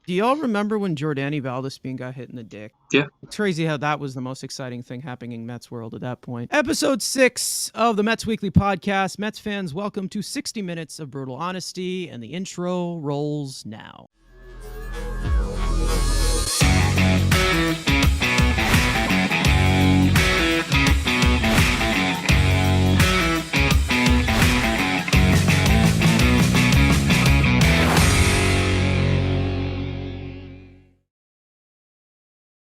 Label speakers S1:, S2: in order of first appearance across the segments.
S1: Do y'all remember when Jordany Valdespin got hit in the dick?
S2: Yeah.
S1: It's crazy how that was the most exciting thing happening in Mets world at that point. Episode 6 of the Mets Weekly Podcast. Mets fans, welcome to 60 minutes of brutal honesty, and the intro rolls now.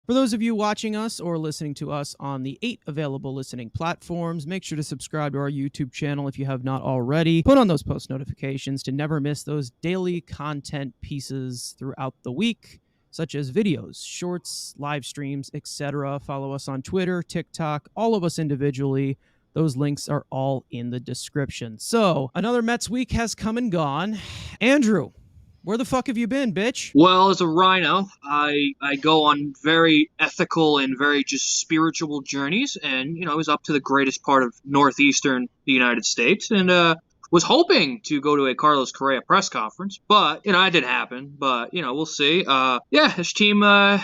S1: For those of you watching us or listening to us on the 8 available listening platforms, make sure to subscribe to our YouTube channel if you have not already. Put on those post notifications to never miss those daily content pieces throughout the week, such as videos, shorts, live streams, etc. Follow us on Twitter, TikTok, all of us individually. Those links are all in the description. So, another Mets week has come and gone. Andrew, where the fuck have you been, bitch?
S2: Well, as a Rhino, I go on very ethical and very just spiritual journeys, and I was up to the greatest part of northeastern the United States, and was hoping to go to a Carlos Correa press conference, but that didn't happen. But we'll see. This team is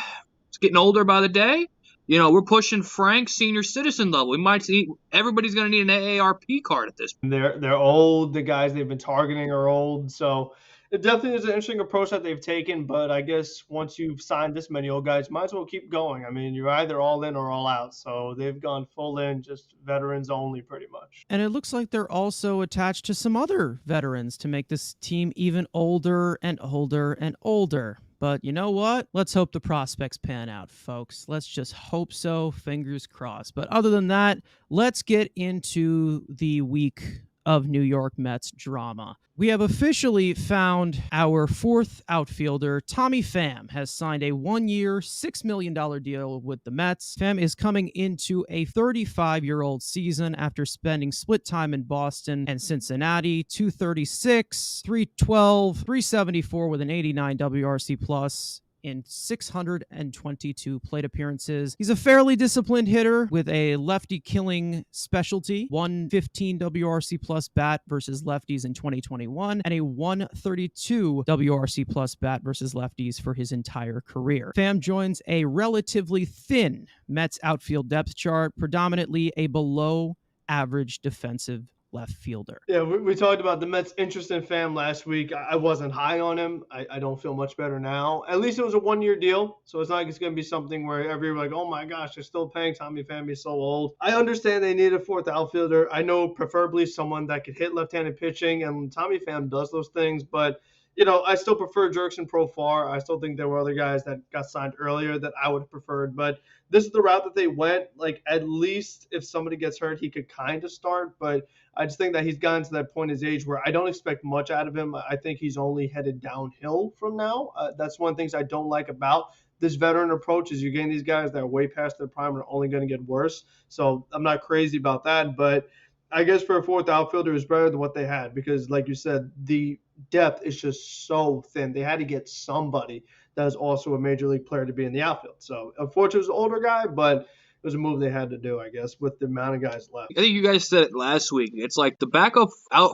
S2: getting older by the day. We're pushing Frank senior citizen level. We might see everybody's going to need an AARP card at this point.
S3: They're old. The guys they've been targeting are old, so it definitely is an interesting approach that they've taken, but I guess once you've signed this many old guys, might as well keep going. I mean, you're either all in or all out. So they've gone full in, just veterans only pretty much.
S1: And it looks like they're also attached to some other veterans to make this team even older and older and older. But you know what? Let's hope the prospects pan out, folks. Let's just hope so. Fingers crossed. But other than that, let's get into the week of New York Mets drama. We have officially found our fourth outfielder. Tommy Pham has signed a 1-year, $6 million deal with the Mets. Pham is coming into a 35-year-old season after spending split time in Boston and Cincinnati. 236, 312, 374 with an 89 WRC plus in 622 plate appearances. He's a fairly disciplined hitter with a lefty killing specialty, 115 WRC plus bat versus lefties in 2021, and a 132 WRC plus bat versus lefties for his entire career. Pham joins a relatively thin Mets outfield depth chart, predominantly a below average defensive left fielder.
S3: Yeah, we talked about the Mets' interest in Pham last week. I wasn't high on him. I don't feel much better now. At least it was a 1-year deal, so it's not like it's going to be something where everyone's like, oh my gosh, they're still paying Tommy Pham. He's so old. I understand they need a fourth outfielder. I know preferably someone that could hit left-handed pitching, and Tommy Pham does those things, but I still prefer Jurickson Profar. I still think there were other guys that got signed earlier that I would have preferred, but this is the route that they went. Like, at least if somebody gets hurt, he could kind of start, but I just think that he's gotten to that point in his age where I don't expect much out of him. I think he's only headed downhill from now. That's one of the things I don't like about this veteran approach is you're getting these guys that are way past their prime and are only going to get worse. So I'm not crazy about that, but I guess for a fourth outfielder is better than what they had because, like you said, the depth is just so thin. They had to get somebody that is also a major league player to be in the outfield. So unfortunately, it was an older guy, but it was a move they had to do, I guess, with the amount of guys left.
S2: I think you guys said it last week. It's like the backup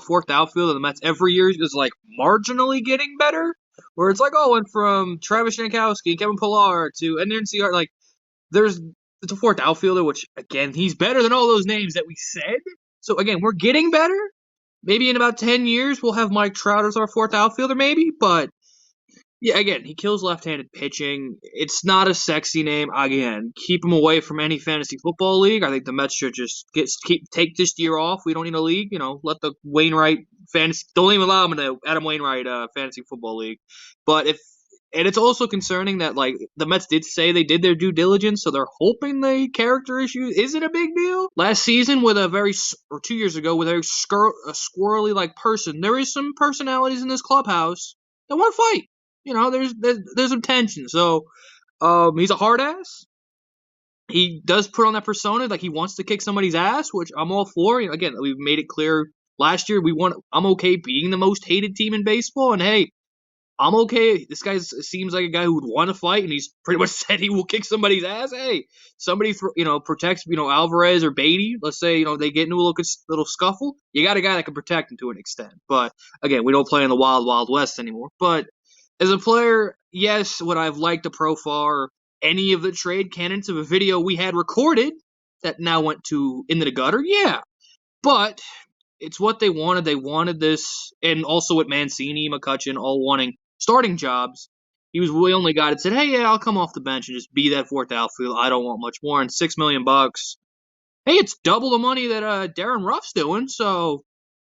S2: fourth outfield of the Mets every year is like marginally getting better. Where it's like, went from Travis Jankowski, Kevin Pillar to NCR. Like, it's a fourth outfielder, which, again, he's better than all those names that we said. So, again, we're getting better. Maybe in about 10 years, we'll have Mike Trout as our fourth outfielder, maybe. But, yeah, again, he kills left-handed pitching. It's not a sexy name. Again, keep him away from any fantasy football league. I think the Mets should just take this year off. We don't need a league. Let the Wainwright fantasy – don't even allow him in the Adam Wainwright fantasy football league. But and it's also concerning that, like, the Mets did say they did their due diligence, so they're hoping the character issue isn't a big deal. Last season, or 2 years ago, with a squirrely-like person, there is some personalities in this clubhouse that want to fight. There's some tension. So, he's a hard ass. He does put on that persona, like he wants to kick somebody's ass, which I'm all for. Again, we've made it clear last year I'm okay being the most hated team in baseball, and hey, I'm okay. This guy seems like a guy who would want to fight, and he's pretty much said he will kick somebody's ass. Hey, somebody protects Alvarez or Baty. Let's say they get into a little scuffle. You got a guy that can protect him to an extent. But again, we don't play in the wild west anymore. But As a player, yes, would I have liked to profile any of the trade candidates of a video we had recorded that now went into the gutter? Yeah. But it's what they wanted. They wanted this, and also with Mancini, McCutchen all wanting starting jobs. He was the only guy that said, "Hey, yeah, I'll come off the bench and just be that fourth outfield. I don't want much more." And $6 million bucks. Hey, it's double the money that Darren Ruff's doing, so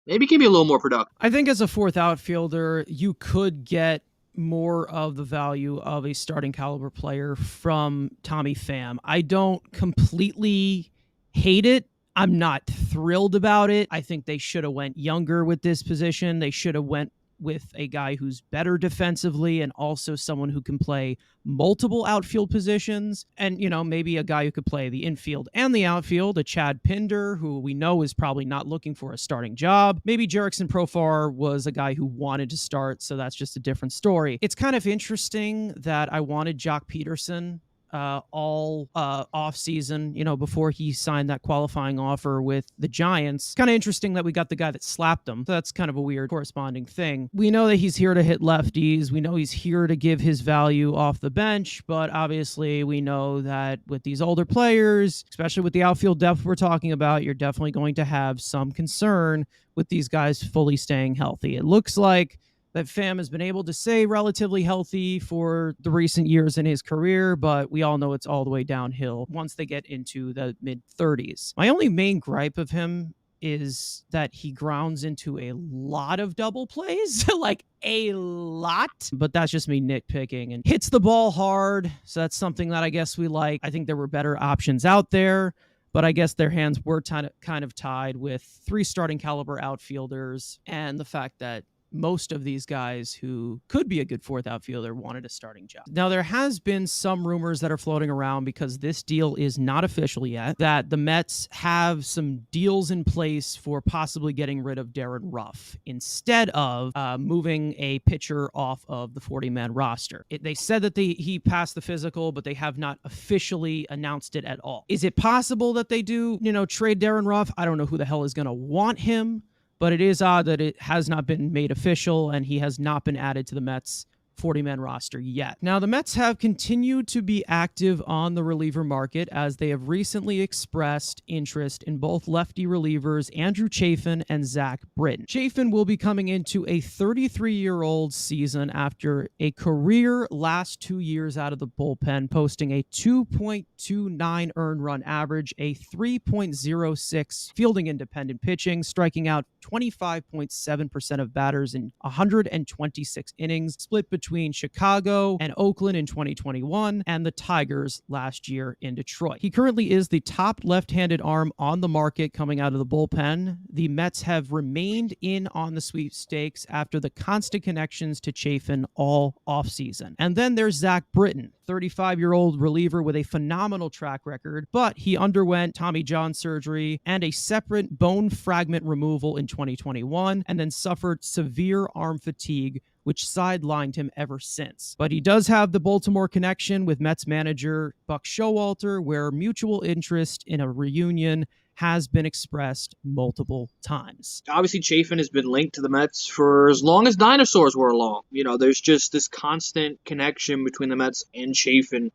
S2: maybe he can be a little more productive.
S1: I think as a fourth outfielder, you could get more of the value of a starting caliber player from Tommy Pham. I don't completely hate it. I'm not thrilled about it. I think they should have went younger with this position. They should have went with a guy who's better defensively and also someone who can play multiple outfield positions. And, maybe a guy who could play the infield and the outfield, a Chad Pinder, who we know is probably not looking for a starting job. Maybe Jerickson Profar was a guy who wanted to start, so that's just a different story. It's kind of interesting that I wanted Jock Peterson all off season, before he signed that qualifying offer with the Giants. Kind of interesting that we got the guy that slapped him. So that's kind of a weird corresponding thing. We know that he's here to hit lefties. We know he's here to give his value off the bench, but obviously we know that with these older players, especially with the outfield depth we're talking about, you're definitely going to have some concern with these guys fully staying healthy. It looks like that Pham has been able to stay relatively healthy for the recent years in his career, but we all know it's all the way downhill once they get into the mid-30s. My only main gripe of him is that he grounds into a lot of double plays, like a lot, but that's just me nitpicking, and hits the ball hard, so that's something that I guess we like. I think there were better options out there, but I guess their hands were kind of tied with 3 starting caliber outfielders and the fact that most of these guys who could be a good fourth outfielder wanted a starting job. Now, there has been some rumors that are floating around because this deal is not official yet, that the Mets have some deals in place for possibly getting rid of Darren Ruff instead of moving a pitcher off of the 40-man roster. They said that he passed the physical, but they have not officially announced it at all. Is it possible that they do, trade Darren Ruff? I don't know who the hell is going to want him. But it is odd that it has not been made official and he has not been added to the Mets 40-man roster yet. Now, the Mets have continued to be active on the reliever market as they have recently expressed interest in both lefty relievers Andrew Chafin and Zach Britton. Chafin will be coming into a 33-year-old season after a career last 2 years out of the bullpen, posting a 2.29 earned run average, a 3.06 fielding independent pitching, striking out 25.7% of batters in 126 innings, split between Chicago and Oakland in 2021 and the Tigers last year in Detroit. He currently is the top left-handed arm on the market coming out of the bullpen. The Mets have remained in on the sweepstakes after the constant connections to Chafin all offseason. And then there's Zach Britton, 35-year-old reliever with a phenomenal track record, but he underwent Tommy John surgery and a separate bone fragment removal in 2021 and then suffered severe arm fatigue, which sidelined him ever since. But he does have the Baltimore connection with Mets manager Buck Showalter, where mutual interest in a reunion has been expressed multiple times.
S2: Obviously, Chafin has been linked to the Mets for as long as dinosaurs were along. There's just this constant connection between the Mets and Chafin.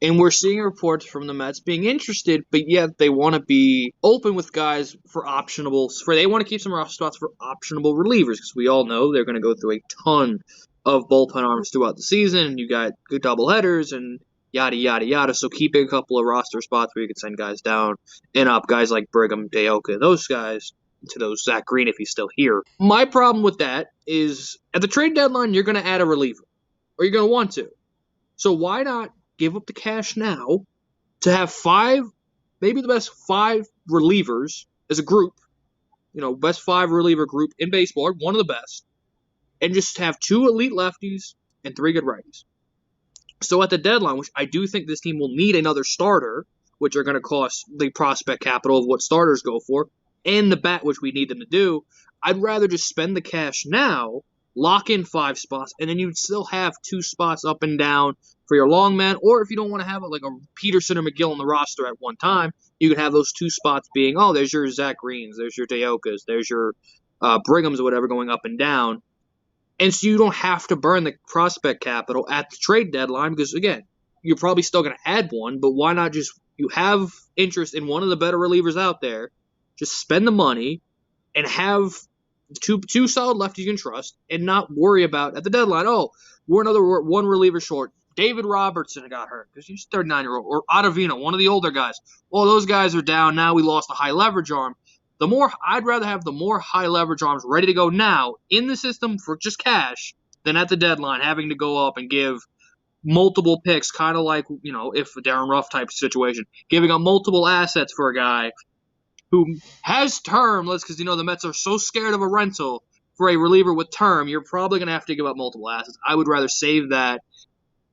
S2: And we're seeing reports from the Mets being interested, but yet they want to be open with guys for they want to keep some roster spots for optionable relievers, because we all know they're going to go through a ton of bullpen arms throughout the season, and you got good doubleheaders and yada, yada, yada. So keeping a couple of roster spots where you can send guys down and up, guys like Brigham, Deoka, those guys, to those Zach Green if he's still here. My problem with that is at the trade deadline, you're going to add a reliever, or you're going to want to. So why not give up the cash now to have 5, maybe the best 5 relievers as a group, best 5 reliever group in baseball, one of the best, and just have 2 elite lefties and 3 good righties. So at the deadline, which I do think this team will need another starter, which are going to cost the prospect capital of what starters go for, and the bat, which we need them to do, I'd rather just spend the cash now, lock in 5 spots, and then you'd still have 2 spots up and down for your long man, or if you don't want to have like a Peterson or McGill on the roster at one time, you can have those 2 spots being, there's your Zach Greens, there's your Deokas, there's your Brighams or whatever going up and down, And so you don't have to burn the prospect capital at the trade deadline because, again, you're probably still going to add one, but why not just, you have interest in one of the better relievers out there, just spend the money and have two solid lefties you can trust and not worry about at the deadline, oh, we're one reliever short. David Robertson got hurt because he's 39-year-old, or Ottavino, one of the older guys. Well, those guys are down. Now we lost a high leverage arm. I'd rather have the more high leverage arms ready to go now in the system for just cash than at the deadline having to go up and give multiple picks, kind of like, if a Darren Ruff type situation, giving up multiple assets for a guy who has term, because the Mets are so scared of a rental for a reliever with term, you're probably going to have to give up multiple assets. I would rather save that,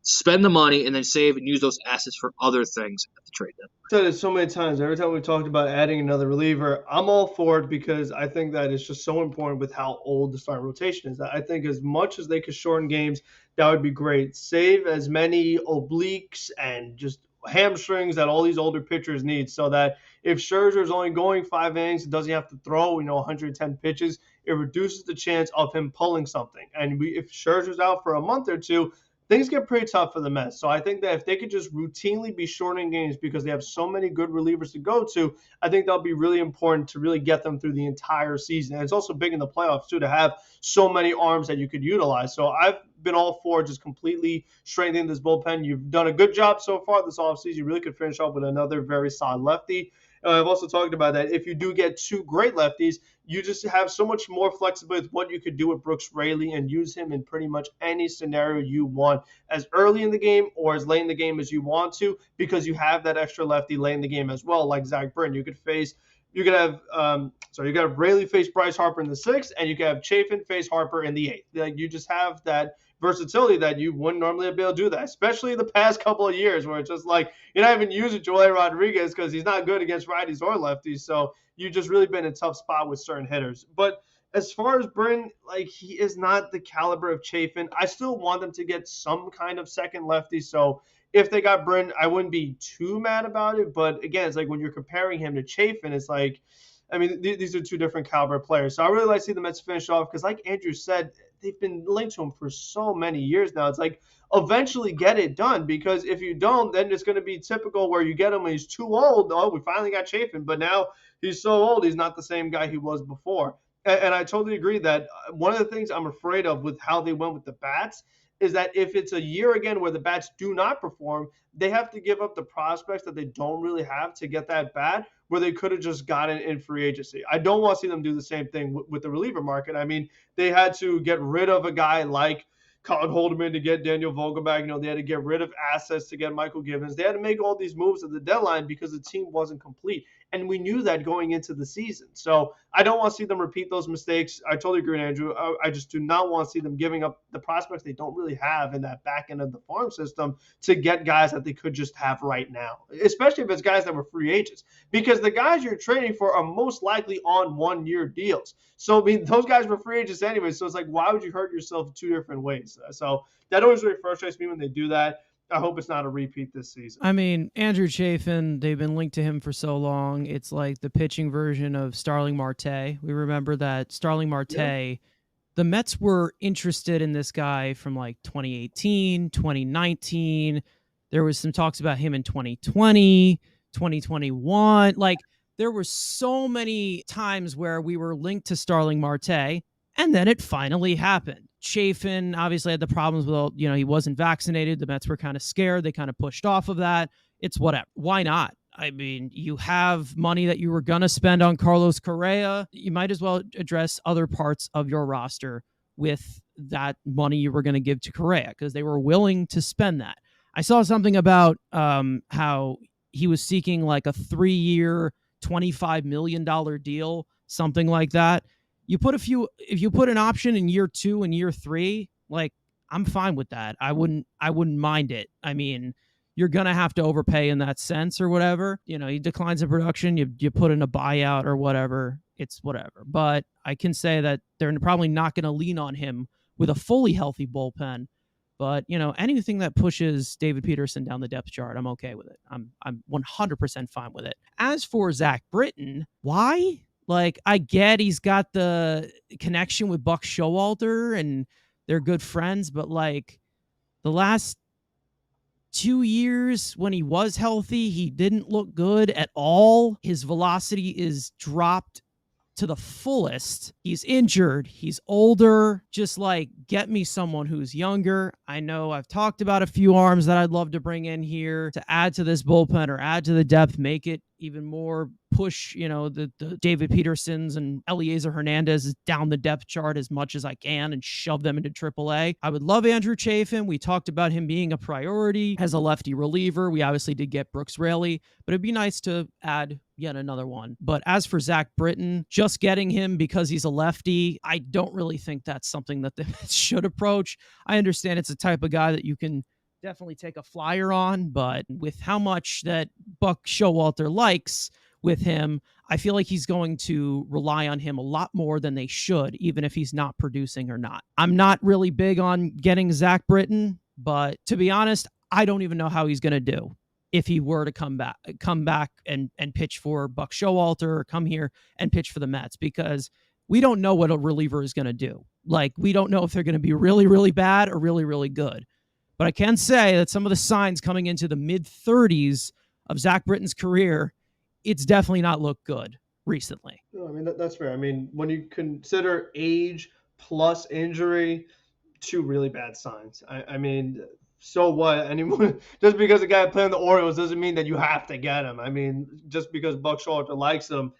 S2: spend the money, and then save and use those assets for other things at the trade deadline.
S3: I've said it so many times. Every time we talked about adding another reliever, I'm all for it because I think that it's just so important with how old the starting rotation is. I think as much as they could shorten games, that would be great. Save as many obliques and just hamstrings that all these older pitchers need, so that if Scherzer's only going 5 innings and doesn't have to throw 110 pitches, it reduces the chance of him pulling something. And if Scherzer's out for a month or two, things get pretty tough for the Mets. So I think that if they could just routinely be shortening games because they have so many good relievers to go to, I think that'll be really important to really get them through the entire season. And it's also big in the playoffs, too, to have so many arms that you could utilize. So I've been all for just completely strengthening this bullpen. You've done a good job so far this offseason. You really could finish off with another very solid lefty. I've also talked about that if you do get 2 great lefties, you just have so much more flexibility with what you could do with Brooks Raley and use him in pretty much any scenario you want, as early in the game or as late in the game as you want to, because you have that extra lefty late in the game as well, like Zach Britton. You could have Raley face Bryce Harper in the 6th, and you could have Chafin face Harper in the 8th. Like, you just have that versatility that you wouldn't normally be able to do that, especially the past couple of years where it's just like you're not even using Joel Rodriguez because he's not good against righties or lefties. So you've just really been in a tough spot with certain hitters. But as far as Britton, he is not the caliber of Chafin. I still want them to get some kind of second lefty. So if they got Britton, I wouldn't be too mad about it. But again, it's like when you're comparing him to Chafin, it's like, these are 2 different caliber players. So I really like to see the Mets finish off because, like Andrew said, they've been linked to him for so many years now. It's like, eventually get it done, because if you don't, then it's going to be typical where you get him when he's too old. Oh, we finally got Chafin, but now he's so old, he's not the same guy he was before. And I totally agree that one of the things I'm afraid of with how they went with the bats is that if it's a year again where the bats do not perform, they have to give up the prospects that they don't really have to get that bat, where they could have just gotten in free agency. I don't want to see them do the same thing with the reliever market. They had to get rid of a guy like Colin Holderman to get Daniel Vogelbach. They had to get rid of assets to get Michael Givens. They had to make all these moves at the deadline because the team wasn't complete. And we knew that going into the season. So I don't want to see them repeat those mistakes. I totally agree, Andrew. I just do not want to see them giving up the prospects they don't really have in that back end of the farm system to get guys that they could just have right now, especially if it's guys that were free agents. Because the guys you're trading for are most likely on 1-year deals. So, those guys were free agents anyway. So it's like, why would you hurt yourself 2 different ways? So that always really frustrates me when they do that. I hope it's not a repeat this season.
S1: Andrew Chafin, they've been linked to him for so long. It's like the pitching version of Starling Marte. We remember that Starling Marte, the Mets were interested in this guy from 2018, 2019. There was some talks about him in 2020, 2021. There were so many times where we were linked to Starling Marte, and then it finally happened. Chafin obviously had the problems with, he wasn't vaccinated. The Mets were kind of scared. They kind of pushed off of that. It's whatever. Why not? You have money that you were going to spend on Carlos Correa. You might as well address other parts of your roster with that money you were going to give to Correa, because they were willing to spend that. I saw something about how he was seeking a 3-year, $25 million deal, something like that. If you put an option in year 2 and year 3, I'm fine with that. I wouldn't mind it. You're going to have to overpay in that sense or whatever. He declines in production, you put in a buyout or whatever, it's whatever. But I can say that they're probably not going to lean on him with a fully healthy bullpen. But, anything that pushes David Peterson down the depth chart, I'm okay with it. I'm 100% fine with it. As for Zach Britton, why? I get he's got the connection with Buck Showalter, and they're good friends, but like the last 2 years when he was healthy, he didn't look good at all. His velocity is dropped to the fullest. He's injured. He's older. Just like get me someone who's younger. I know I've talked about a few arms that I'd love to bring in here to add to this bullpen or add to the depth, make it even more push, the David Petersons and Eliezer Hernandez down the depth chart as much as I can and shove them into AAA. I would love Andrew Chafin. We talked about him being a priority as a lefty reliever. We obviously did get Brooks Raley, but it'd be nice to add yet another one. But as for Zach Britton, just getting him because he's a lefty, I don't really think that's something that the Mets should approach. I understand it's a type of guy that you can definitely take a flyer on, but with how much that Buck Showalter likes with him, I feel like he's going to rely on him a lot more than they should, even if he's not producing or not. I'm not really big on getting Zach Britton, but to be honest, I don't even know how he's going to do if he were to come back and pitch for Buck Showalter or come here and pitch for the Mets, because we don't know what a reliever is going to do. Like, we don't know if they're going to be really, really bad or really, really good. But I can say that some of the signs coming into the mid-30s of Zach Britton's career, it's definitely not looked good recently.
S3: No, I mean, that's fair. I mean, when you consider age plus injury, two really bad signs. I mean, so what? Anyone, just because a guy playing the Orioles doesn't mean that you have to get him. I mean, just because Buck Showalter likes him,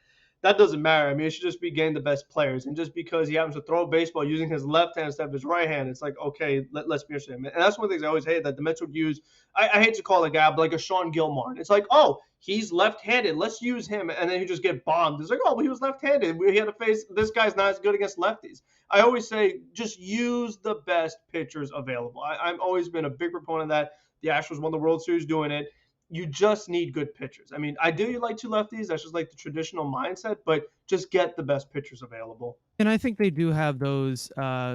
S3: that doesn't matter. I mean, it should just be getting the best players. And just because he happens to throw a baseball using his left hand instead of his right hand, it's like, okay, let's be interested. And that's one of the things I always hate, that the Mets would use. I hate to call a guy, but like a Sean Gilmore. It's like, oh, he's left-handed. Let's use him. And then he just get bombed. It's like, oh, but he was left-handed. He had to face, this guy's not as good against lefties. I always say, just use the best pitchers available. I've always been a big proponent of that. The Astros won the World Series doing it. You just need good pitchers. I mean, ideally like two lefties. That's just like the traditional mindset, but just get the best pitchers available.
S1: And I think they do have those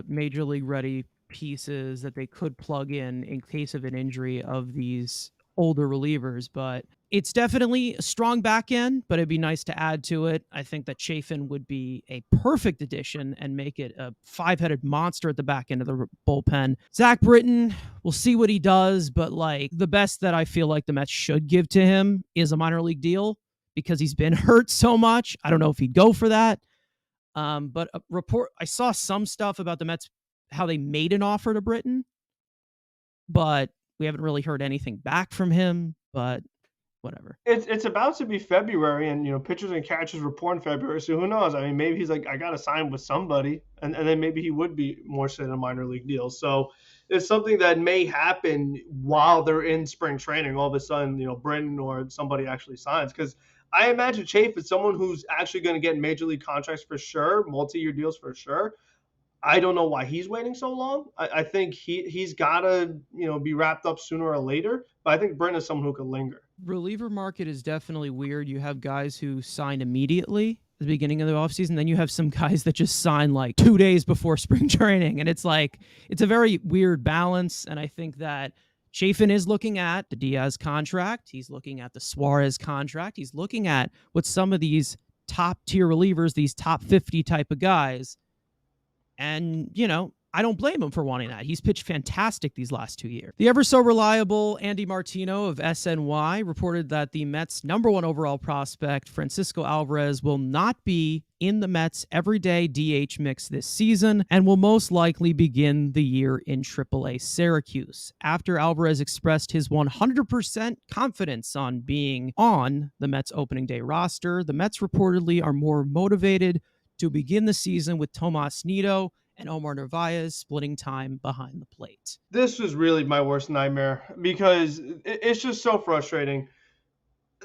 S1: major league ready pieces that they could plug in case of an injury of these older relievers, but it's definitely a strong back end, but it'd be nice to add to it. I think that Chafin would be a perfect addition and make it a five-headed monster at the back end of the bullpen. Zach Britton, we'll see what he does, but like the best that I feel like the Mets should give to him is a minor league deal because he's been hurt so much. I don't know if he'd go for that. But I saw some stuff about the Mets, how they made an offer to Britton, but we haven't really heard anything back from him, but whatever.
S3: It's about to be February, and pitchers and catchers report in February, so who knows? I mean, maybe he's like, I got to sign with somebody, and then maybe he would be more so in a minor league deal. So it's something that may happen while they're in spring training. All of a sudden, Britton or somebody actually signs, because I imagine Chafin is someone who's actually going to get major league contracts for sure, multi-year deals for sure. I don't know why he's waiting so long. I think he's got to be wrapped up sooner or later. But I think Britton is someone who could linger.
S1: Reliever market is definitely weird. You have guys who sign immediately at the beginning of the offseason. Then you have some guys that just sign like 2 days before spring training. And it's like, it's a very weird balance. And I think that Chafin is looking at the Diaz contract. He's looking at the Suarez contract. He's looking at what some of these top tier relievers, these top 50 type of guys. And, I don't blame him for wanting that. He's pitched fantastic these last 2 years. The ever so reliable Andy Martino of SNY reported that the Mets' #1 overall prospect, Francisco Alvarez, will not be in the Mets' everyday DH mix this season and will most likely begin the year in AAA Syracuse. After Alvarez expressed his 100% confidence on being on the Mets' opening day roster, the Mets reportedly are more motivated to begin the season with Tomas Nido and Omar Narvaez splitting time behind the plate.
S3: This was really my worst nightmare because it's just so frustrating.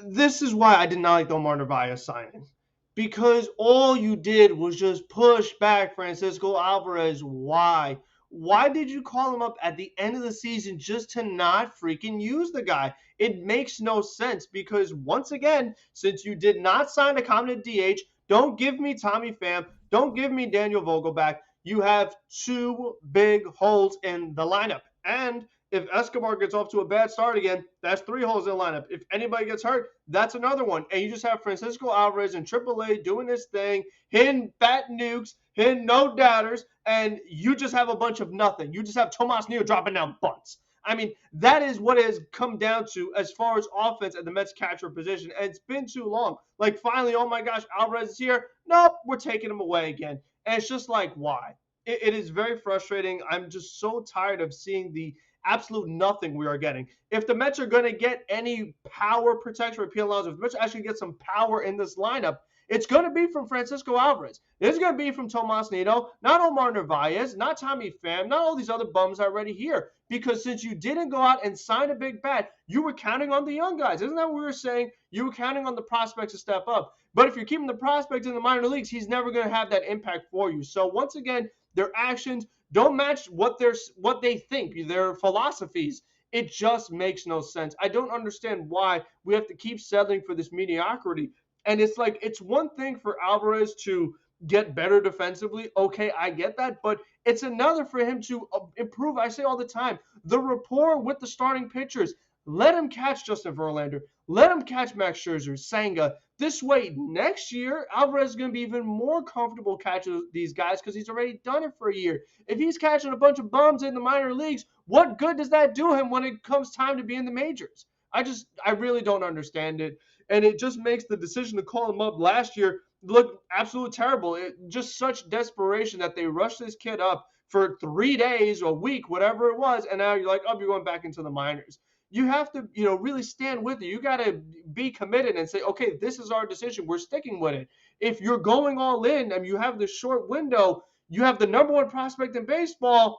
S3: This is why I did not like the Omar Narvaez signing, because all you did was just push back Francisco Alvarez. Why? Why did you call him up at the end of the season just to not freaking use the guy? It makes no sense because, once again, since you did not sign a competent DH, don't give me Tommy Pham. Don't give me Daniel Vogelback. You have two big holes in the lineup. And If Escobar gets off to a bad start again, that's 3 holes in the lineup. If anybody gets hurt, that's another one. And you just have Francisco Alvarez in AAA doing his thing, hitting fat nukes, hitting no doubters, and you just have a bunch of nothing. You just have Tomas Nido dropping down bunts. I mean, that is what it has come down to as far as offense at the Mets catcher position. And it's been too long. Like, finally, oh my gosh, Alvarez is here. Nope, we're taking him away again. And it's just like, why? It is very frustrating. I'm just so tired of seeing the absolute nothing we are getting. If the Mets are going to get any power protection for Alonso, if the Mets actually get some power in this lineup, it's going to be from Francisco Alvarez. It's going to be from Tomas Nido, not Omar Narvaez, not Tommy Pham, not all these other bums already here. Because since you didn't go out and sign a big bat, you were counting on the young guys. Isn't that what we were saying? You were counting on the prospects to step up. But if you're keeping the prospects in the minor leagues, he's never going to have that impact for you. So once again, their actions don't match what they think, their philosophies. It just makes no sense. I don't understand why we have to keep settling for this mediocrity. And it's like, it's one thing for Alvarez to get better defensively. Okay, I get that. But it's another for him to improve. I say all the time, the rapport with the starting pitchers. Let him catch Justin Verlander. Let him catch Max Scherzer, Senga. This way, next year, Alvarez is going to be even more comfortable catching these guys because he's already done it for a year. If he's catching a bunch of bums in the minor leagues, what good does that do him when it comes time to be in the majors? I really don't understand it. And it just makes the decision to call him up last year look absolutely terrible. Just such desperation that they rushed this kid up for 3 days, a week, whatever it was, and now you're like, oh, you're going back into the minors. You have to, really stand with it. You got to be committed and say, okay, this is our decision. We're sticking with it. If you're going all in and you have this short window, you have the number one prospect in baseball,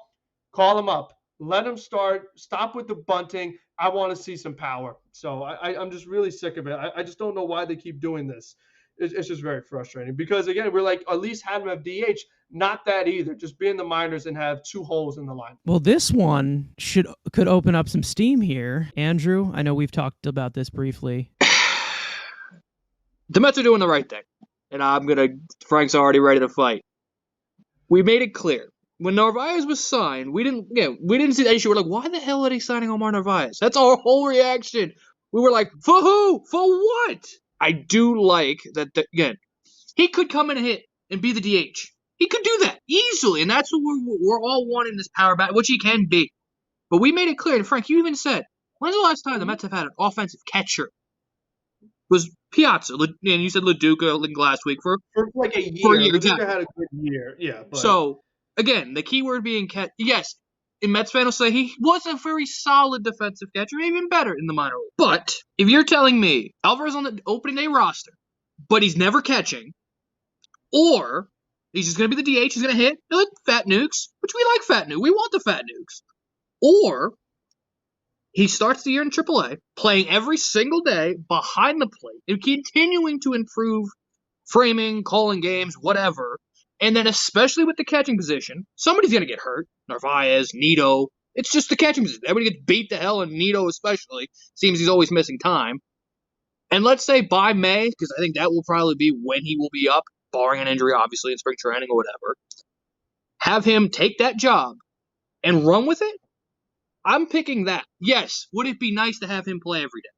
S3: call him up. Let him start. Stop with the bunting. I want to see some power. So I'm just really sick of it. I just don't know why they keep doing this. It's just very frustrating because, again, we're like, at least have him have DH. Not that either. Just be in the minors and have 2 holes in the line.
S1: Well, this one could open up some steam here. Andrew, I know we've talked about this briefly.
S2: The Mets are doing the right thing. And Frank's already ready to fight. We made it clear. When Narvaez was signed, we didn't see the issue. We're like, why the hell are they signing Omar Narvaez? That's our whole reaction. We were like, for who? For what? I do like that, again, he could come in and hit and be the DH. He could do that easily, and that's what we're all wanting this power bat, which he can be. But we made it clear, and Frank, you even said, when's the last time the Mets have had an offensive catcher? It was Piazza, and you said LaDuca last week for
S3: like a year.
S2: For a year,
S3: LaDuca had a good year, yeah. But...
S2: So, again, the key word being catch. Yes, and Metsfan will say he was a very solid defensive catcher, maybe even better in the minor league. But if you're telling me Alvarez on the opening day roster, but he's never catching, or he's just going to be the DH, he's going to hit fat nukes, which we like fat nukes. We want the fat nukes. Or he starts the year in AAA, playing every single day behind the plate and continuing to improve framing, calling games, whatever. And then especially with the catching position, somebody's going to get hurt. Narvaez, Nido. It's just the catching position. Everybody gets beat to hell, and Nido especially. Seems he's always missing time. And let's say by May, because I think that will probably be when he will be up, barring an injury, obviously, in spring training or whatever, have him take that job and run with it? I'm picking that. Yes, would it be nice to have him play every day?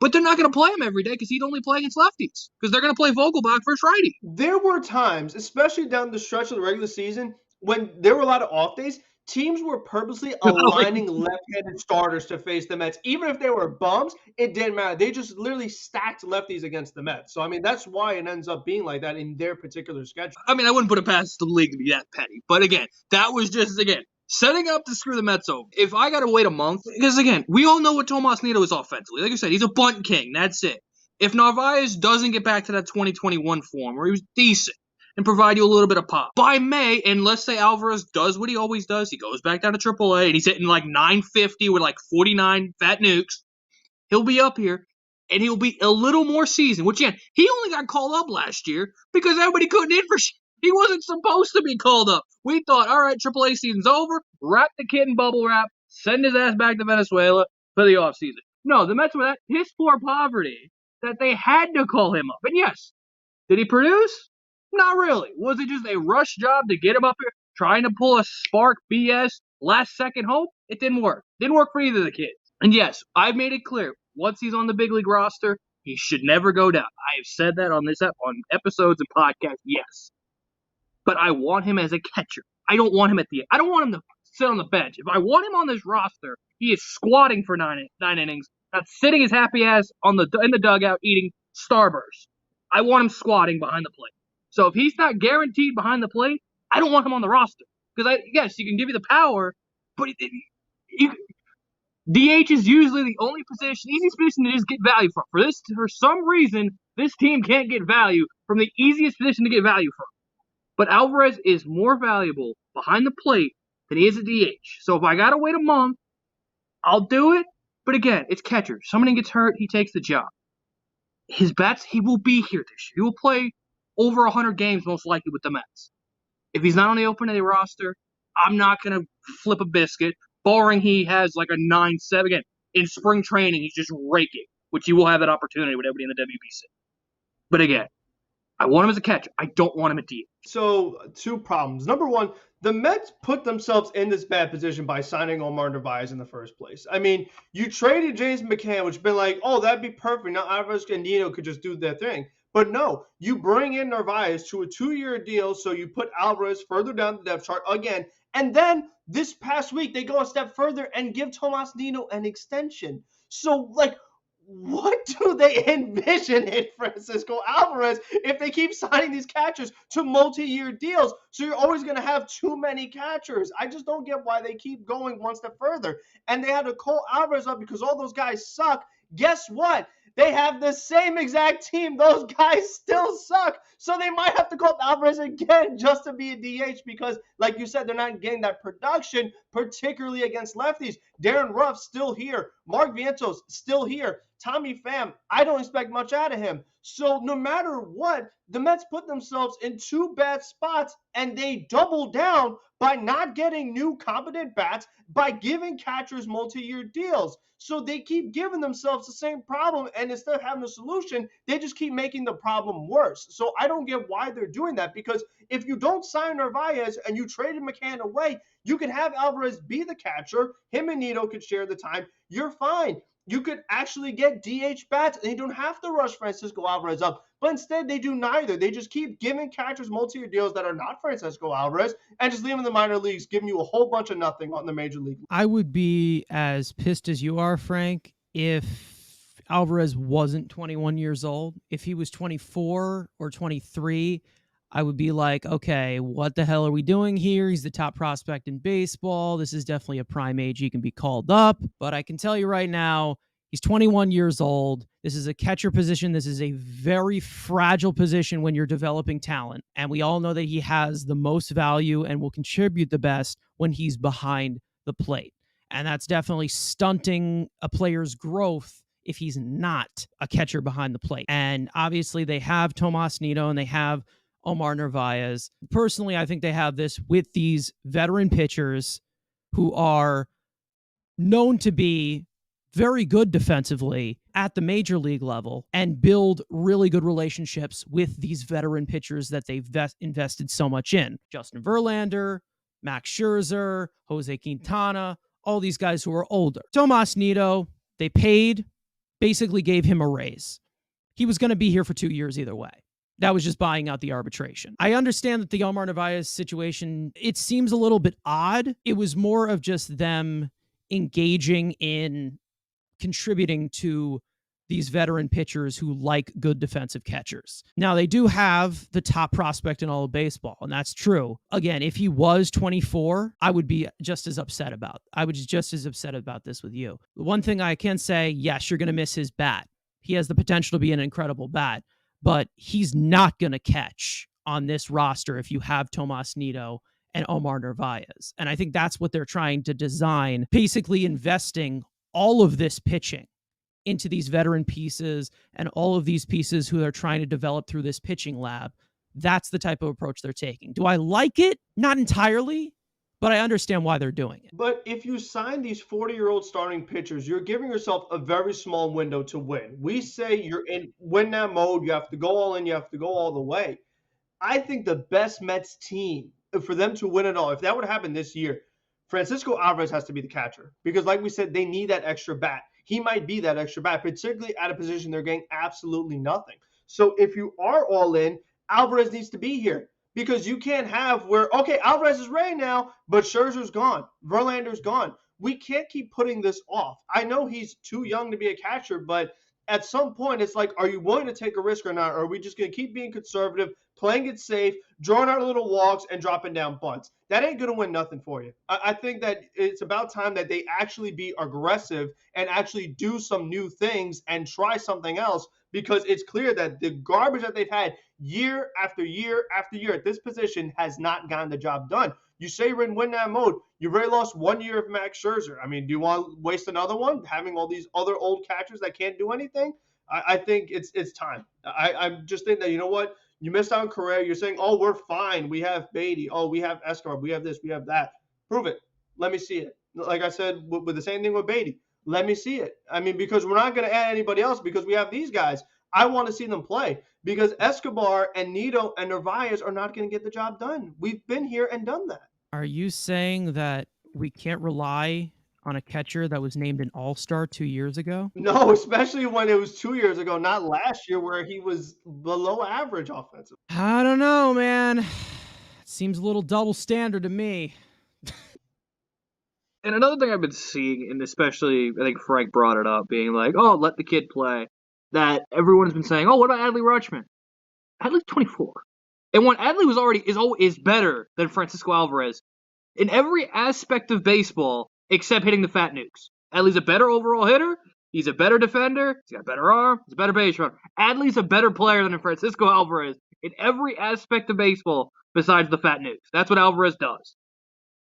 S2: But they're not going to play him every day because he'd only play against lefties. Because they're going to play Vogelbach versus righty.
S3: There were times, especially down the stretch of the regular season, when there were a lot of off days, teams were purposely aligning left-handed starters to face the Mets. Even if they were bums, it didn't matter. They just literally stacked lefties against the Mets. So, I mean, that's why it ends up being like that in their particular schedule.
S2: I mean, I wouldn't put it past the league to be that petty. But, again, that was just, setting up to screw the Mets over. If I got to wait a month, because, again, we all know what Tomas Nido is offensively. Like I said, he's a bunt king. That's it. If Narvaez doesn't get back to that 2021 form where he was decent and provide you a little bit of pop, by May, and let's say Alvarez does what he always does, he goes back down to AAA, and he's hitting like 950 with like 49 fat nukes, he'll be up here, and he'll be a little more seasoned, which, again, he only got called up last year because everybody couldn't hit for shit. He wasn't supposed to be called up. We thought, all right, AAA season's over, wrap the kid in bubble wrap, send his ass back to Venezuela for the offseason. No, the Mets were that piss poor poverty that they had to call him up. And yes, did he produce? Not really. Was it just a rush job to get him up here, trying to pull a Spark BS last-second hope, it didn't work. Didn't work for either of the kids. And yes, I've made it clear, once he's on the big league roster, he should never go down. I have said that on episodes and podcasts, yes. But I want him as a catcher. I don't want him I don't want him to sit on the bench. If I want him on this roster, he is squatting for nine innings, not sitting his happy ass in the dugout eating Starburst. I want him squatting behind the plate. So if he's not guaranteed behind the plate, I don't want him on the roster. Because yes, he can give you the power, but DH is usually the only easiest position to just get value from. For some reason, this team can't get value from the easiest position to get value from. But Alvarez is more valuable behind the plate than he is at DH. So if I gotta wait a month, I'll do it. But again, it's catcher. Somebody gets hurt, he takes the job. His bats, he will be here this year. He will play over 100 games most likely with the Mets. If he's not on the open day roster, I'm not gonna flip a biscuit. Barring he has like a 9-7. Again, in spring training, he's just raking, which he will have that opportunity with everybody in the WBC. But again, I want him as a catcher. I don't want him at DH.
S3: So, two problems. Number one, the Mets put themselves in this bad position by signing Omar Narvaez in the first place. I mean, you traded James McCann, which has been like, oh, that'd be perfect. Now Alvarez and Nino could just do their thing. But no, you bring in Narvaez to a 2-year deal, so you put Alvarez further down the depth chart again. And then this past week, they go a step further and give Tomas Nino an extension. So, like, what do they envision in Francisco Alvarez if they keep signing these catchers to multi-year deals? So you're always going to have too many catchers. I just don't get why they keep going one step further. And they had to call Alvarez up because all those guys suck. Guess what? They have the same exact team. Those guys still suck. So they might have to call Alvarez again just to be a DH because, like you said, they're not getting that production, particularly against lefties. Darren Ruff's still here. Mark Vientos still here. Tommy Pham, I don't expect much out of him. So no matter what, the Mets put themselves in two bad spots, and they double down by not getting new competent bats, by giving catchers multi-year deals. So they keep giving themselves the same problem, and instead of having a solution, they just keep making the problem worse. So I don't get why they're doing that, because if you don't sign Narvaez and you traded McCann away, you can have Alvarez be the catcher. Him and Nito could share the time. You're fine. You could actually get DH bats, and you don't have to rush Francisco Alvarez up. But instead, they do neither. They just keep giving catchers multi-year deals that are not Francisco Alvarez and just leave them in the minor leagues, giving you a whole bunch of nothing on the major league.
S1: I would be as pissed as you are, Frank, if Alvarez wasn't 21 years old. If he was 24 or 23, I would be like, okay, what the hell are we doing here? He's the top prospect in baseball. This is definitely a prime age he can be called up. But I can tell you right now, he's 21 years old. This is a catcher position. This is a very fragile position when you're developing talent. And we all know that he has the most value and will contribute the best when he's behind the plate. And that's definitely stunting a player's growth if he's not a catcher behind the plate. And obviously they have Tomas Nino and they have Omar Narvaez. Personally, I think they have this with these veteran pitchers who are known to be very good defensively at the major league level and build really good relationships with these veteran pitchers that they've invested so much in. Justin Verlander, Max Scherzer, Jose Quintana, all these guys who are older. Tomas Nito, they paid, basically gave him a raise. He was going to be here for 2 years either way. That was just buying out the arbitration. I understand that the Omar Narvaez situation, it seems a little bit odd. It was more of just them engaging in contributing to these veteran pitchers who like good defensive catchers. Now, they do have the top prospect in all of baseball, and that's true. Again, if he was 24, I would be just as upset about. I would be just as upset about this with you. The one thing I can say, yes, you're going to miss his bat. He has the potential to be an incredible bat, but he's not going to catch on this roster if you have Tomas Nito and Omar Narvaez. And I think that's what they're trying to design, basically investing all of this pitching into these veteran pieces and all of these pieces who they're trying to develop through this pitching lab. That's the type of approach they're taking. Do I like it? Not entirely, but I understand why they're doing it.
S3: But if you sign these 40-year-old starting pitchers, you're giving yourself a very small window to win. We say you're in win now mode. You have to go all in. You have to go all the way. I think the best Mets team, for them to win it all, if that would happen this year, Francisco Alvarez has to be the catcher because, like we said, they need that extra bat. He might be that extra bat, particularly at a position they're getting absolutely nothing. So if you are all in, Alvarez needs to be here because you can't have where, okay, Alvarez is ready now, but Scherzer's gone. Verlander's gone. We can't keep putting this off. I know he's too young to be a catcher, but at some point, it's like, are you willing to take a risk or not? Or are we just going to keep being conservative, playing it safe, drawing our little walks, and dropping down bunts? That ain't going to win nothing for you. I think that it's about time that they actually be aggressive and actually do some new things and try something else, because it's clear that the garbage that they've had year after year after year at this position has not gotten the job done. You say you're in win-now mode. You've already lost 1 year of Max Scherzer. I mean, do you want to waste another one, having all these other old catchers that can't do anything? I think it's time. I just think that, you know what? You missed out on Correa. You're saying, oh, we're fine. We have Baty. Oh, we have Escobar. We have this. We have that. Prove it. Let me see it. Like I said, with the same thing with Baty. Let me see it. I mean, because we're not going to add anybody else because we have these guys. I want to see them play because Escobar and Nido and Narvaez are not going to get the job done. We've been here and done that.
S1: Are you saying that we can't rely on a catcher that was named an all-star 2 years ago?
S3: No, especially when it was 2 years ago, not last year where he was below average offensive.
S1: I don't know, man. It seems a little double standard to me.
S2: And another thing I've been seeing, and especially I think Frank brought it up, being like, oh, let the kid play, that everyone's been saying, oh, what about Adley Rutschman? Adley's 24. And when Adley is better than Francisco Alvarez in every aspect of baseball except hitting the fat nukes. Adley's a better overall hitter. He's a better defender. He's got a better arm. He's a better base runner. Adley's a better player than Francisco Alvarez in every aspect of baseball besides the fat nukes. That's what Alvarez does.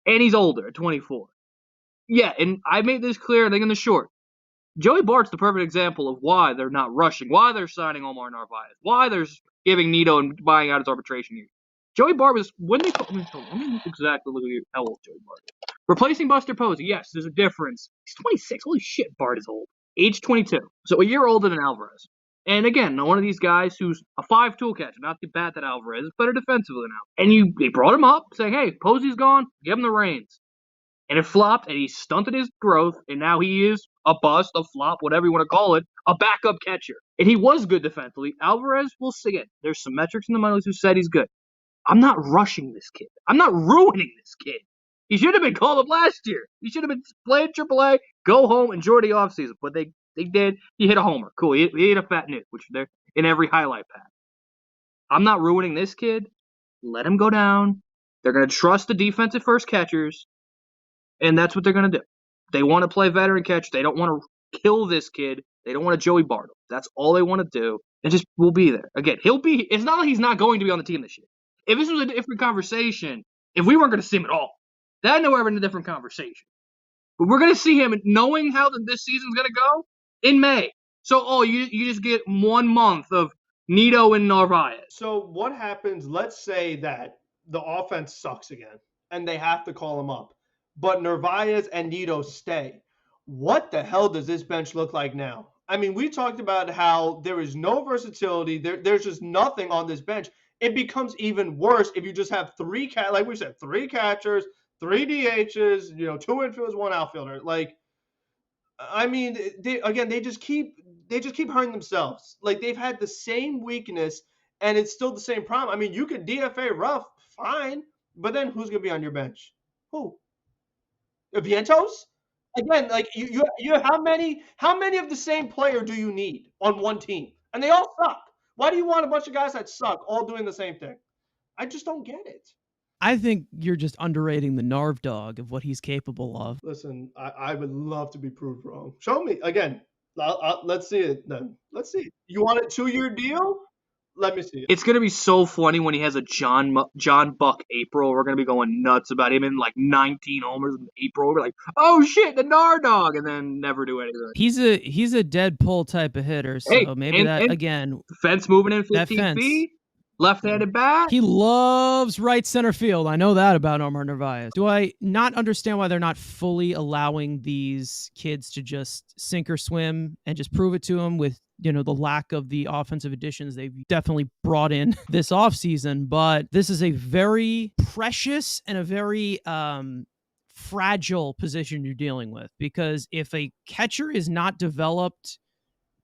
S2: And he's older at 24. Yeah, and I made this clear, I think, in the short. Joey Bart's the perfect example of why they're not rushing, why they're signing Omar Narvaez, why they're giving Nido and buying out his arbitration year. Joey Bart was, when they let me look exactly how old Joey Bart is. Replacing Buster Posey, yes, there's a difference. He's 26. Holy shit, Bart is old. Age 22. So a year older than Alvarez. And again, one of these guys who's a 5-tool catcher, not the bat that Alvarez is, better defensively now. And they brought him up, saying, hey, Posey's gone, give him the reins. And it flopped, and he stunted his growth, and now he is a bust, a flop, whatever you want to call it, a backup catcher. And he was good defensively. Alvarez, we'll see it. There's some metrics in the minors who said he's good. I'm not rushing this kid. I'm not ruining this kid. He should have been called up last year. He should have been playing AAA, go home, enjoy the offseason. But they did. He hit a homer. Cool. He hit a fat nuke, which they're in every highlight pack. I'm not ruining this kid. Let him go down. They're going to trust the defensive first catchers. And that's what they're going to do. They want to play veteran catcher. They don't want to kill this kid. They don't want to Joey Bartle. That's all they want to do. And just will be there. Again, it's not like he's not going to be on the team this year. If this was a different conversation, if we weren't going to see him at all, then we're having a different conversation. But we're going to see him knowing how this season's going to go in May. So, you just get 1 month of Nido and Narvaez.
S3: So what happens, let's say that the offense sucks again, and they have to call him up, but Narvaez and Nido stay. What the hell does this bench look like now? I mean, we talked about how there is no versatility. There's just nothing on this bench. It becomes even worse if you just have three catchers, 3 DHs, 2 infielders, 1 outfielder. Like, I mean, they just keep hurting themselves. Like, they've had the same weakness, and it's still the same problem. I mean, you could DFA Ruff, fine, but then who's gonna be on your bench? Who? Vientos? Again, like you how many of the same player do you need on one team? And they all suck. Why do you want a bunch of guys that suck all doing the same thing? I just don't get it.
S1: I think you're just underrating the Narv dog of what he's capable of.
S3: Listen, I would love to be proved wrong. Show me again. Let's see it then. Let's see. You want a 2-year deal? Let me see it.
S2: It's going to be so funny when he has a John Buck April. We're going to be going nuts about him in like 19 homers in April. We're like, oh shit, the Nar dog, and then never do anything.
S1: He's a Deadpool type of hitter, so again.
S2: Fence moving in 15 feet. Left-handed bat.
S1: He loves right center field. I know that about Omar Narvaez. Do I not understand why they're not fully allowing these kids to just sink or swim and just prove it to them with, the lack of the offensive additions they've definitely brought in this offseason? But this is a very precious and a very fragile position you're dealing with, because if a catcher is not developed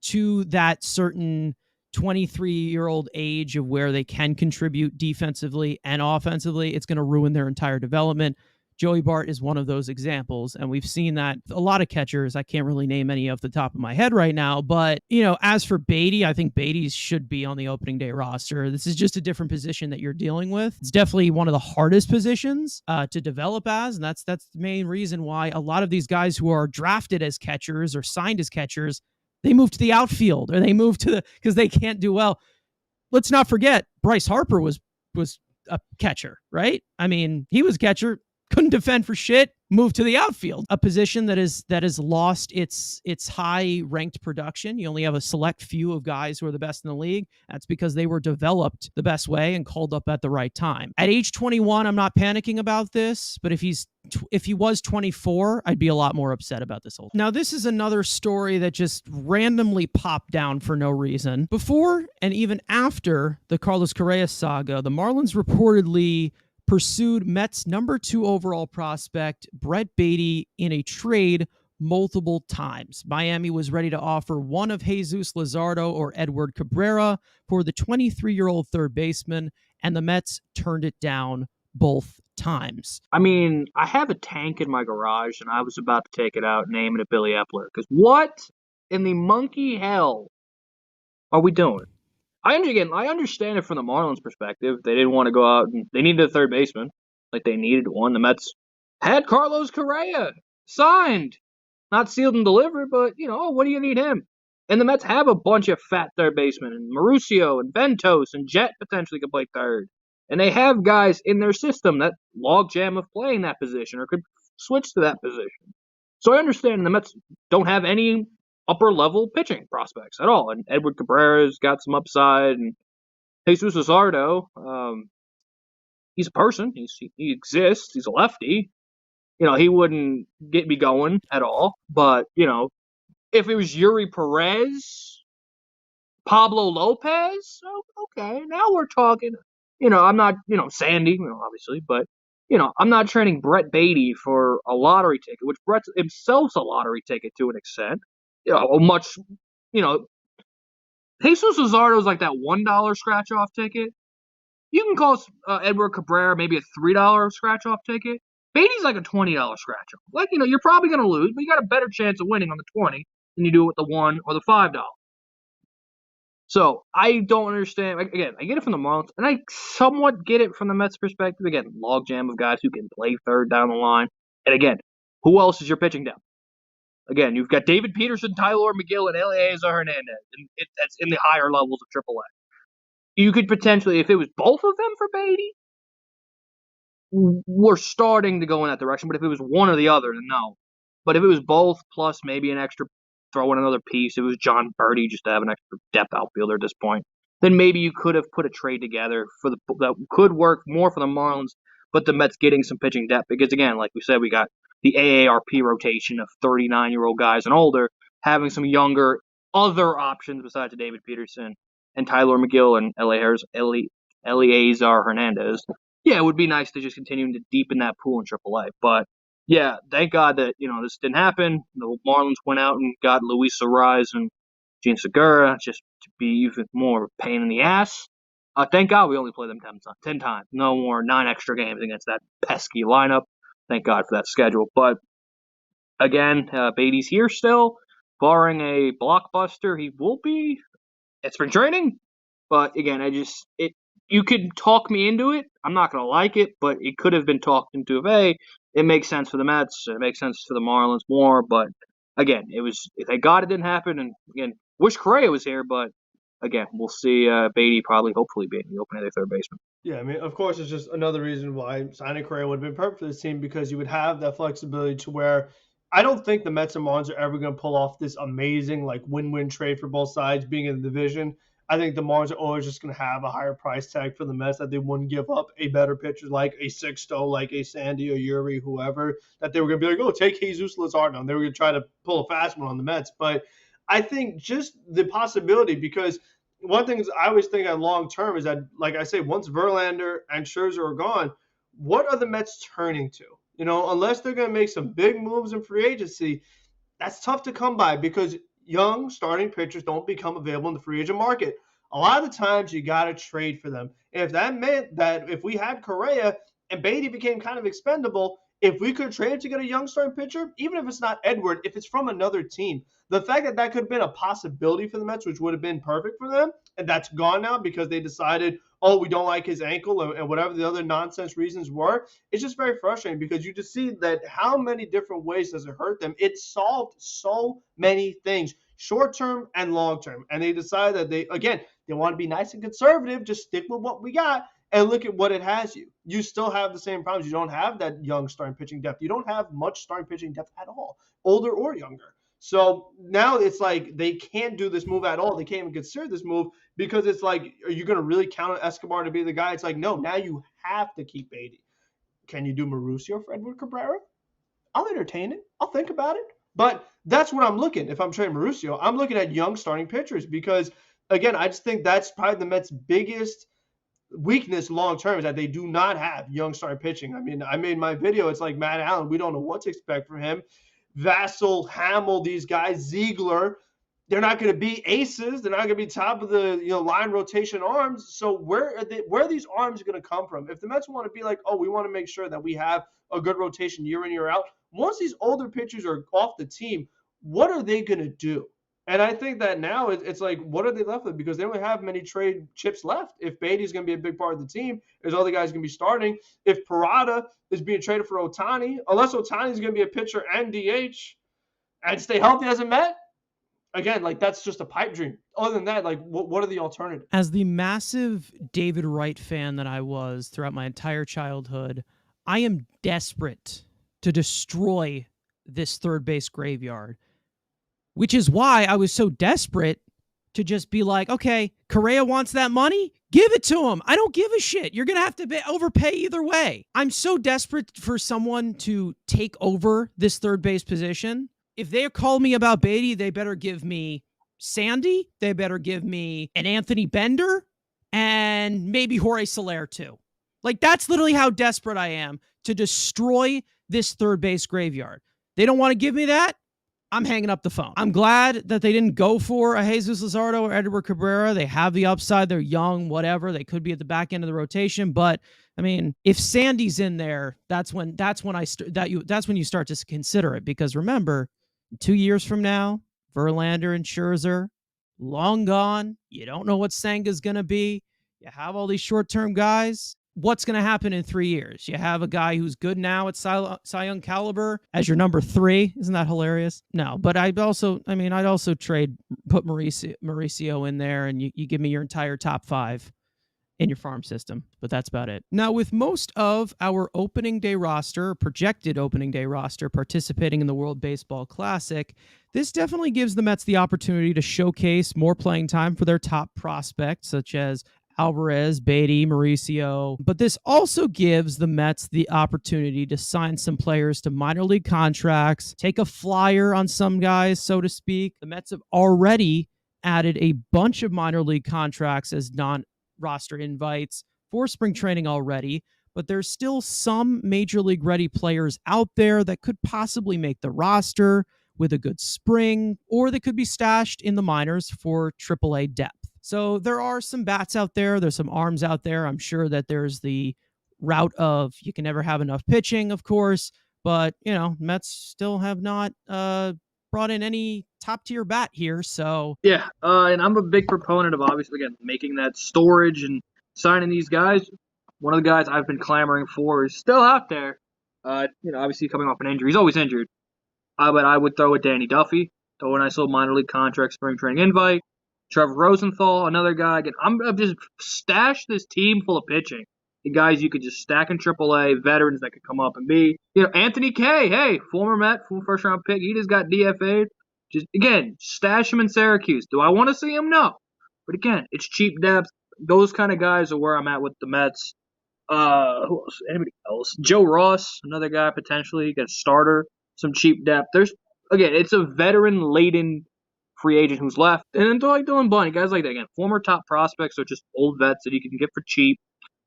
S1: to that certain 23-year-old age of where they can contribute defensively and offensively, it's going to ruin their entire development. Joey Bart is one of those examples, and we've seen that a lot of catchers. I can't really name any off the top of my head right now, but, as for Baty, I think Baty should be on the opening day roster. This is just a different position that you're dealing with. It's definitely one of the hardest positions to develop as, and that's the main reason why a lot of these guys who are drafted as catchers or signed as catchers, they move to the outfield, or they move to because they can't do well. Let's not forget, Bryce Harper was a catcher, right? I mean, he was catcher, couldn't defend for shit, moved to the outfield, a position that has lost its high ranked production. You only have a select few of guys who are the best in the league. That's because they were developed the best way and called up at the right time. At age 21, I'm not panicking about this, but if he was 24, I'd be a lot more upset about this whole thing. Now, this is another story that just randomly popped down for no reason. Before and even after the Carlos Correa saga, the Marlins reportedly pursued Mets number 2 overall prospect Brett Baty in a trade multiple times. Miami was ready to offer one of Jesus Luzardo or Edward Cabrera for the 23-year-old third baseman, and the Mets turned it down both times.
S2: I mean, I have a tank in my garage, and I was about to take it out and name it Billy Epler. Because what in the monkey hell are we doing? I understand it from the Marlins' perspective. They didn't want to go out and they needed a third baseman. Like, they needed one. The Mets had Carlos Correa signed. Not sealed and delivered, but, what do you need him? And the Mets have a bunch of fat third basemen, and Mauricio and Ventos and Jet potentially could play third. And they have guys in their system that logjam of playing that position or could switch to that position. So I understand the Mets don't have any upper-level pitching prospects at all. And Edward Cabrera's got some upside. And Jesus Luzardo, he's a person. He exists. He's a lefty. He wouldn't get me going at all. But, if it was Yuri Perez, Pablo Lopez, okay, now we're talking. I'm not, Sandy, obviously, but, I'm not trading Brett Baty for a lottery ticket, which Brett himself's a lottery ticket to an extent. Jesus Luzardo's like that $1 scratch-off ticket. You can call Edward Cabrera maybe a $3 scratch-off ticket. Baty's like a $20 scratch-off. Like, you're probably going to lose, but you got a better chance of winning on the 20 than you do with the $1 or the $5. So, I don't understand. Again, I get it from the Marlins, and I somewhat get it from the Mets' perspective. Again, logjam of guys who can play third down the line. And again, who else is your pitching depth? Again, you've got David Peterson, Tyler McGill, and Eleazar Hernandez. And that's in the higher levels of AAA. You could potentially, if it was both of them for Baty, we're starting to go in that direction. But if it was one or the other, then no. But if it was both, plus maybe an extra, throw in another piece, it was John Birdie just to have an extra depth outfielder at this point, then maybe you could have put a trade together that could work more for the Marlins, but the Mets getting some pitching depth. Because, again, like we said, we got the AARP rotation of 39-year-old guys and older, having some younger other options besides David Peterson and Tyler McGill and Eleazar Hernandez. Yeah, it would be nice to just continue to deepen that pool in AAA. But, yeah, thank God that, this didn't happen. The Marlins went out and got Luis Arraez and Gene Segura just to be even more of a pain in the ass. Thank God we only play them 10 times. No more 9 extra games against that pesky lineup. Thank God for that schedule. But, again, Baty's here still. Barring a blockbuster, he will be at spring training. But, again, you could talk me into it. I'm not going to like it, but it could have been talked into it makes sense for the Mets. It makes sense for the Marlins more. But, again, thank God it didn't happen. And, again, wish Correa was here, but, again, we'll see Baty hopefully being the opening day third baseman.
S3: Yeah, I mean, of course, it's just another reason why signing Correa would have been perfect for this team, because you would have that flexibility to where I don't think the Mets and Marlins are ever going to pull off this amazing, win-win trade for both sides being in the division. I think the Marlins are always just going to have a higher price tag for the Mets, that they wouldn't give up a better pitcher like a Sixto, like a Sandy or Yuri, whoever, that they were going to be like, oh, take Jesus Luzardo. And they were going to try to pull a fast one on the Mets. But I think just the possibility, because one thing is I always think on long term is that, like I say, once Verlander and Scherzer are gone, what are the Mets turning to? Unless they're going to make some big moves in free agency, that's tough to come by because young starting pitchers don't become available in the free agent market. A lot of the times you got to trade for them. And if that meant that if we had Correa and Baty became kind of expendable, if we could trade to get a young starting pitcher, even if it's not Edward, if it's from another team, the fact that that could have been a possibility for the Mets, which would have been perfect for them, and that's gone now because they decided, oh, we don't like his ankle and whatever the other nonsense reasons were, it's just very frustrating because you just see that how many different ways does it hurt them. It solved so many things, short-term and long-term. And they decided that they want to be nice and conservative, just stick with what we got. And look at what it has you. You still have the same problems. You don't have that young starting pitching depth. You don't have much starting pitching depth at all, older or younger. So now it's like they can't do this move at all. They can't even consider this move because it's like, are you going to really count on Escobar to be the guy? It's like, no, now you have to keep Baty. Can you do Mauricio for Edward Cabrera? I'll entertain it. I'll think about it. But that's what I'm looking. If I'm trading Mauricio, I'm looking at young starting pitchers because, again, I just think that's probably the Mets' biggest weakness long term is that they do not have young starting pitching. I mean, I made my video. It's like Matt Allen. We don't know what to expect from him. Vassell, Hamill, these guys, Ziegler, they're not going to be aces. They're not going to be top of the line rotation arms. So where are these arms going to come from? If the Mets want to be like, oh, we want to make sure that we have a good rotation year in, year out, once these older pitchers are off the team, what are they going to do? And I think that now it's like, what are they left with? Because they don't have many trade chips left. If Baty's going to be a big part of the team, there's other guys going to be starting. If Parada is being traded for Ohtani, unless Ohtani's going to be a pitcher and DH and stay healthy as a Met, again, like that's just a pipe dream. Other than that, like what are the alternatives?
S1: As the massive David Wright fan that I was throughout my entire childhood, I am desperate to destroy this third base graveyard. Which is why I was so desperate to just be like, okay, Correa wants that money? Give it to him. I don't give a shit. You're going to have to overpay either way. I'm so desperate for someone to take over this third base position. If they call me about Baty, they better give me Sandy. They better give me an Anthony Bender and maybe Jorge Soler too. Like, that's literally how desperate I am to destroy this third base graveyard. They don't want to give me that. I'm hanging up the phone. I'm glad that they didn't go for a Jesus Luzardo or Edward Cabrera. They have the upside. They're young, whatever. They could be at the back end of the rotation. But I mean, if Sandy's in there, that's when you start to consider it. Because remember, 2 years from now, Verlander and Scherzer, long gone. You don't know what Senga's going to be. You have all these short-term guys. What's going to happen in 3 years? You have a guy who's good now at Cy Young caliber as your number 3. Isn't that hilarious? No, but I'd also put Mauricio in there, and you give me your entire top 5 in your farm system, but that's about it. Now, with most of our opening day roster, projected opening day roster, participating in the World Baseball Classic, this definitely gives the Mets the opportunity to showcase more playing time for their top prospects, such as Alvarez, Baty, Mauricio. But this also gives the Mets the opportunity to sign some players to minor league contracts, take a flyer on some guys, so to speak. The Mets have already added a bunch of minor league contracts as non-roster invites for spring training already, but there's still some major league ready players out there that could possibly make the roster with a good spring, or they could be stashed in the minors for AAA depth. So there are some bats out there. There's some arms out there. I'm sure that there's the route of you can never have enough pitching, of course, but, Mets still have not brought in any top-tier bat here, so...
S2: Yeah, and I'm a big proponent of, obviously, again, making that storage and signing these guys. One of the guys I've been clamoring for is still out there. Obviously coming off an injury. He's always injured. But I would throw a Danny Duffy, throw a nice little minor league contract, spring training invite. Trevor Rosenthal, another guy. Again, I'm just stash this team full of pitching. The guys you could just stack in AAA, veterans that could come up and be. Anthony Kay, hey, former Met, former first-round pick. He just got DFA'd. Just, again, stash him in Syracuse. Do I want to see him? No. But again, it's cheap depth. Those kind of guys are where I'm at with the Mets. Who else? Anybody else? Joe Ross, another guy potentially. Get a starter. Some cheap depth. It's a veteran-laden free agent who's left. And then like Dylan Bundy, guys like that. Again, former top prospects or just old vets that you can get for cheap.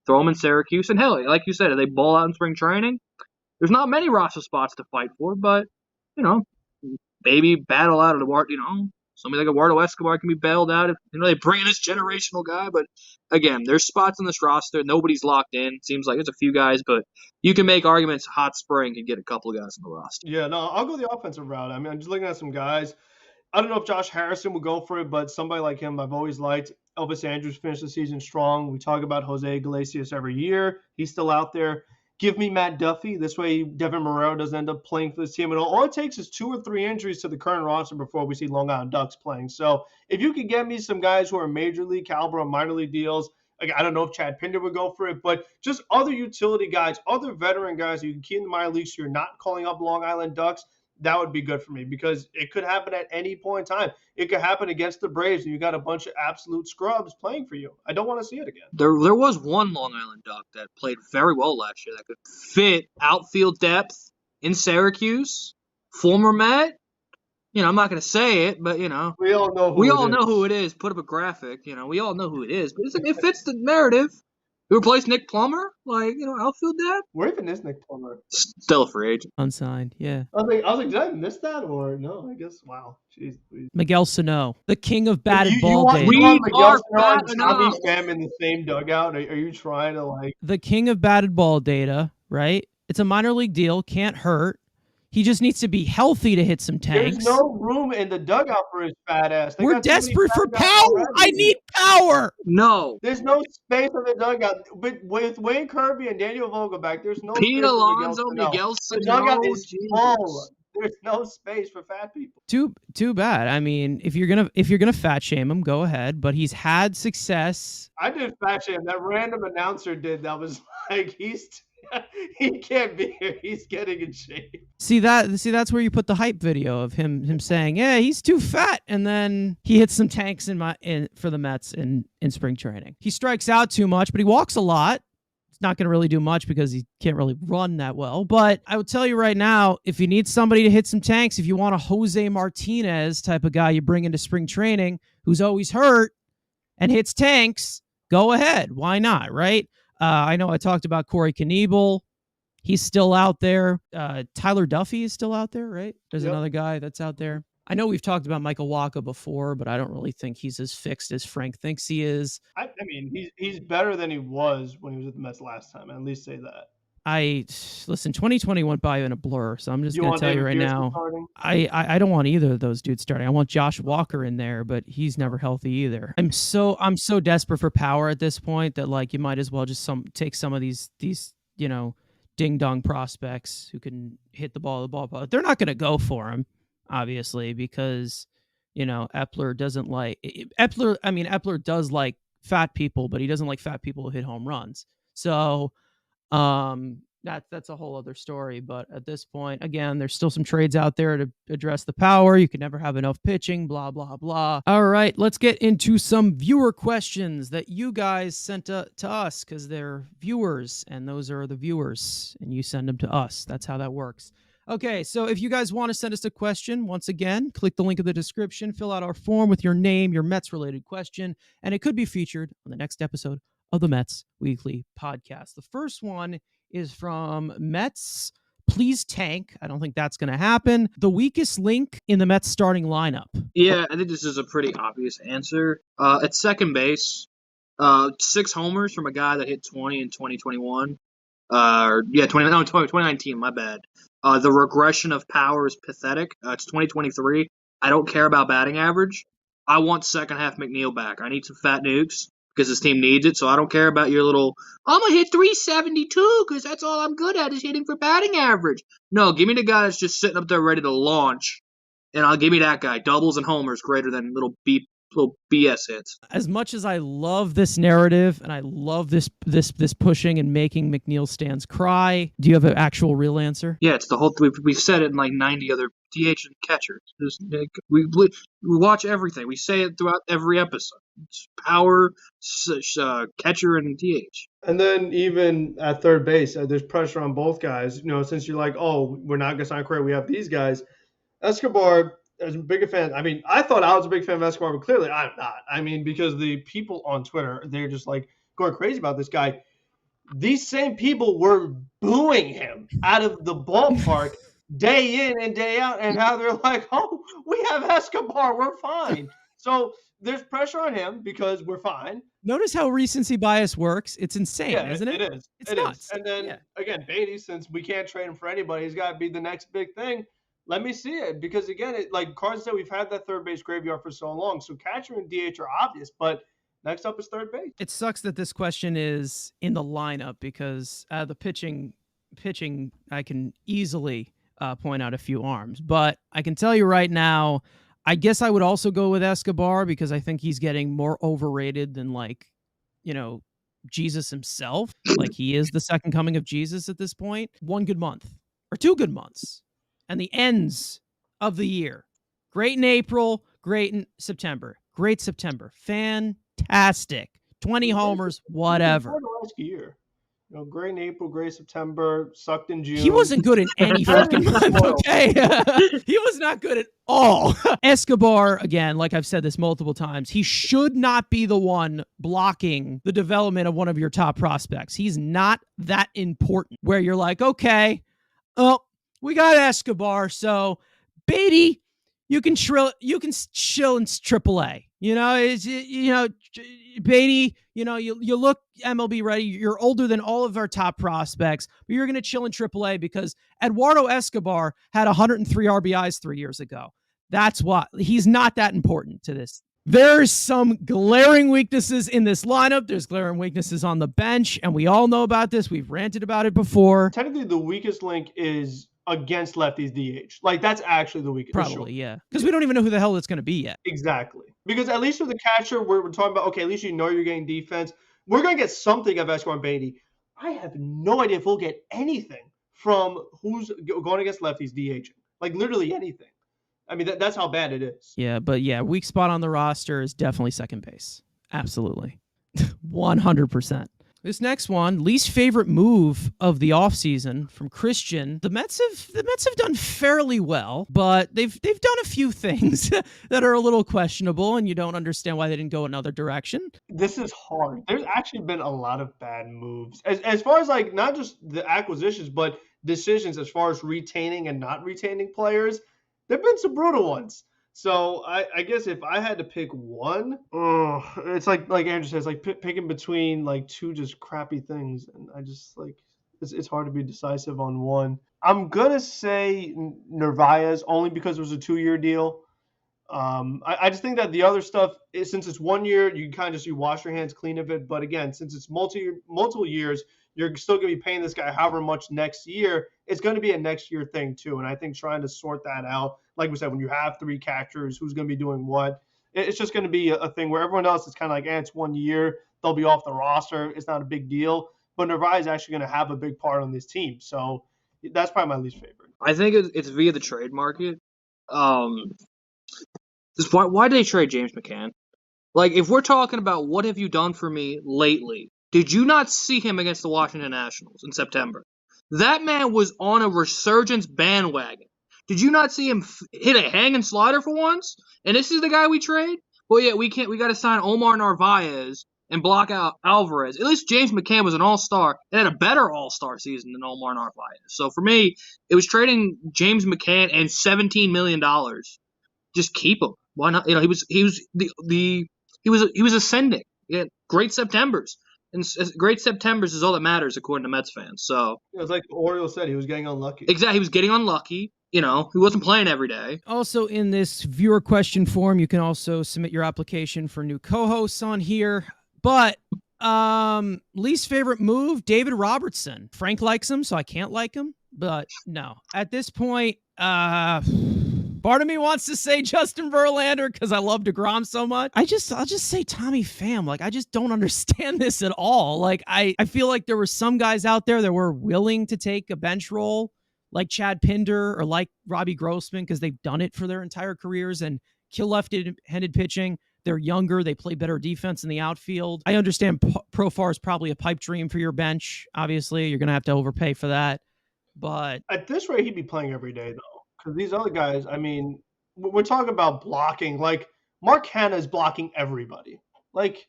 S2: Throw them in Syracuse. And hell, like you said, if they ball out in spring training, there's not many roster spots to fight for, but, maybe battle out of somebody like Eduardo Escobar can be bailed out if they bring in this generational guy. But again, there's spots in this roster. Nobody's locked in. Seems like it's a few guys, but you can make arguments Hot Spring can get a couple of guys on the roster.
S3: Yeah, no, I'll go the offensive route. I mean, I'm just looking at some guys. I don't know if Josh Harrison will go for it, but somebody like him I've always liked. Elvis Andrews finished the season strong. We talk about Jose Iglesias every year. He's still out there. Give me Matt Duffy. This way, Devin Marrero doesn't end up playing for this team at all. All it takes is 2 or 3 injuries to the current roster before we see Long Island Ducks playing. So if you could get me some guys who are major league caliber on minor league deals, like I don't know if Chad Pinder would go for it, but just other utility guys, other veteran guys you can keep in the minor leagues so you're not calling up Long Island Ducks, that would be good for me because it could happen at any point in time. It could happen against the Braves and you got a bunch of absolute scrubs playing for you. I don't want to see it again.
S2: There was one Long Island Duck that played very well last year that could fit outfield depth in Syracuse. Former Met. I'm not going to say it, but,
S3: we all know
S2: who it is. Put up a graphic. We all know who it is. But it fits the narrative. Who replaced Nick Plummer? Outfield depth?
S3: Where even is Nick Plummer?
S2: Still a free agent.
S1: Unsigned, yeah.
S3: I was like, did I miss that or no? I guess, wow. Jeez, please.
S1: Miguel Sano, the king of batted ball days.
S3: You want Miguel Sano and Tommy Pham in the same dugout? Are you trying to
S1: The king of batted ball data, right? It's a minor league deal, can't hurt. He just needs to be healthy to hit some tanks.
S3: There's no room in the dugout for his fat ass.
S1: We're desperate for power. I need power.
S2: No.
S3: There's no space in the dugout. But with Wayne Kirby and Daniel Vogelback, there's no
S2: Pete
S3: space
S2: Alonso, Miguel Sano.
S3: The dugout is full. There's no space for fat people.
S1: Too bad. I mean, if you're gonna fat shame him, go ahead. But he's had success.
S3: I did fat shame. That random announcer did. That was like he can't be here. He's getting in shape.
S1: See that's where you put the hype video of him saying, yeah, he's too fat, and then he hits some tanks for the Mets in spring training. He strikes out too much, but he walks a lot. It's not going to really do much because he can't really run that well. But I would tell you right now, if you need somebody to hit some tanks, if you want a Jose Martinez type of guy you bring into spring training who's always hurt and hits tanks, go ahead. Why not, right? I know I talked about Corey Knievel. He's still out there. Tyler Duffy is still out there, right? There's another guy that's out there. I know we've talked about Michael Wacha before, but I don't really think he's as fixed as Frank thinks he is.
S3: I mean, he's better than he was when he was at the Mets last time. At least say that.
S1: Listen, 2020 went by in a blur, so I'm just going to tell you right now, I don't want either of those dudes starting. I want Josh Walker in there, but he's never healthy either. I'm so desperate for power at this point that you might as well just take some of these ding dong prospects who can hit the ball. They're not going to go for him, obviously, because Epler doesn't like Epler. I mean, Epler does like fat people, but he doesn't like fat people who hit home runs. So. That's a whole other story, but at this point, again, there's still some trades out there to address the power. You can never have enough pitching, blah, blah, blah. All right, let's get into some viewer questions that you guys sent to us because they're viewers, and those are the viewers, and you send them to us. That's how that works. Okay, so if you guys want to send us a question, once again, click the link in the description, fill out our form with your name, your Mets-related question, and it could be featured on the next episode of the Mets Weekly Podcast. The first one is from Mets. Please tank. I don't think that's going to happen. The weakest link in the Mets starting lineup.
S2: Yeah, I think this is a pretty obvious answer. At second base, 6 homers from a guy that hit 20 in 2021. 2019, my bad. The regression of power is pathetic. It's 2023. I don't care about batting average. I want second half McNeil back. I need some fat nukes because this team needs it. So I don't care about your little, I'm going to hit 372 because that's all I'm good at is hitting for batting average. No, give me the guy that's just sitting up there ready to launch, and I'll give me that guy. Doubles and homers greater than little BS hits.
S1: As much as I love this narrative and I love this pushing and making McNeil stands cry, do you have an actual real answer?
S2: Yeah, it's the whole. We've said it in like 90 other DH and catchers. We watch everything. We say it throughout every episode. It's power, catcher, and DH.
S3: And then even at third base, there's pressure on both guys. Since you're like, oh, we're not gonna sign Correa, we have these guys. Escobar. As a big fan, I mean, I thought I was a big fan of Escobar, but clearly I'm not. I mean, because the people on Twitter, they're just like going crazy about this guy. these same people were booing him out of the ballpark day in and day out, and now they're like, oh, we have Escobar, we're fine. So there's pressure on him because we're fine.
S1: Notice how recency bias works. It's insane,
S3: Yeah,
S1: isn't it?
S3: it is.
S1: It's
S3: It is.
S1: nuts.
S3: And then
S1: Yeah.
S3: again, Baty, since we can't trade him for anybody, he's got to be the next big thing. Let me see it, because again, like Carson said, we've had that third base graveyard for so long. So catcher and DH are obvious, but next up is third base.
S1: It sucks that this question is in the lineup because the pitching, I can easily point out a few arms. But I can tell you right now, I guess I would also go with Escobar because I think he's getting more overrated than, like, Jesus himself. Like, he is the second coming of Jesus at this point. One good month or 2 good months. And the ends of the year. Great in April, great in September. Great September. Fantastic. 20 homers, whatever.
S3: Last year. Great in April, great September, sucked in June.
S1: He wasn't good in any fucking month, okay? He was not good at all. Escobar, again, like I've said this multiple times, he should not be the one blocking the development of one of your top prospects. He's not that important where you're like, okay, oh, we got Escobar, so Baty, you can chill in AAA. Baty, you look MLB ready. You're older than all of our top prospects, but you're going to chill in AAA because Eduardo Escobar had 103 RBIs 3 years ago. That's why he's not that important to this. There's some glaring weaknesses in this lineup. There's glaring weaknesses on the bench, and we all know about this. We've ranted about it before.
S3: Technically, the weakest link is against lefties DH. Like, that's actually the weakest.
S1: Probably, yeah. Because we don't even know who the hell it's going to be yet.
S3: Exactly. Because at least with the catcher, we're talking about, okay, at least you're getting defense. We're going to get something of Escobar and Baty. I have no idea if we'll get anything from who's going against lefties DHing. Like, literally anything. I mean, that's how bad it is.
S1: Yeah, but yeah, weak spot on the roster is definitely second base. Absolutely. 100%. This next one, least favorite move of the offseason from Christian. The Mets have done fairly well, but they've done a few things that are a little questionable, and you don't understand why they didn't go another direction.
S3: This is hard. There's actually been a lot of bad moves. As far as, like, not just the acquisitions, but decisions as far as retaining and not retaining players. There've been some brutal ones. So I guess if I had to pick one, it's like Andrew says, like picking between like two just crappy things, and I just like it's hard to be decisive on one. I'm gonna say Narvaez only because it was a 2-year deal. I just think that the other stuff is, since it's 1 year, you kind of just wash your hands clean of it. But again, since it's multiple years, you're still going to be paying this guy however much next year. It's going to be a next year thing too. And I think trying to sort that out, like we said, when you have 3 catchers, who's going to be doing what, it's just going to be a thing where everyone else is kind of like, it's 1 year, they'll be off the roster. It's not a big deal. But Narvaez is actually going to have a big part on this team. So that's probably my least favorite.
S2: I think it's via the trade market. Why did they trade James McCann? Like, if we're talking about what have you done for me lately, did you not see him against the Washington Nationals in September? That man was on a resurgence bandwagon. Did you not see him hit a hanging slider for once? And this is the guy we trade? Well, yeah, we got to sign Omar Narvaez and block out Alvarez. At least James McCann was an all-star and had a better all-star season than Omar Narvaez. So for me, it was trading James McCann and $17 million. Just keep him. Why not? He was ascending. He had great Septembers. And great Septembers is all that matters, according to Mets fans. So
S3: it was like the Orioles said, he was getting unlucky.
S2: Exactly, he was getting unlucky. He wasn't playing every day.
S1: Also, in this viewer question form, you can also submit your application for new co-hosts on here. But least favorite move, David Robertson. Frank likes him, so I can't like him. But no, at this point, part of me wants to say Justin Verlander because I love DeGrom so much. I'll just say Tommy Pham. Like, I just don't understand this at all. Like, I feel like there were some guys out there that were willing to take a bench role, like Chad Pinder or like Robbie Grossman, because they've done it for their entire careers and kill left-handed pitching. They're younger. They play better defense in the outfield. I understand Profar is probably a pipe dream for your bench. Obviously, you're going to have to overpay for that. But
S3: at this rate, he'd be playing every day, though. Because these other guys, I mean, we're talking about blocking. Like, Mark Hanna is blocking everybody. Like,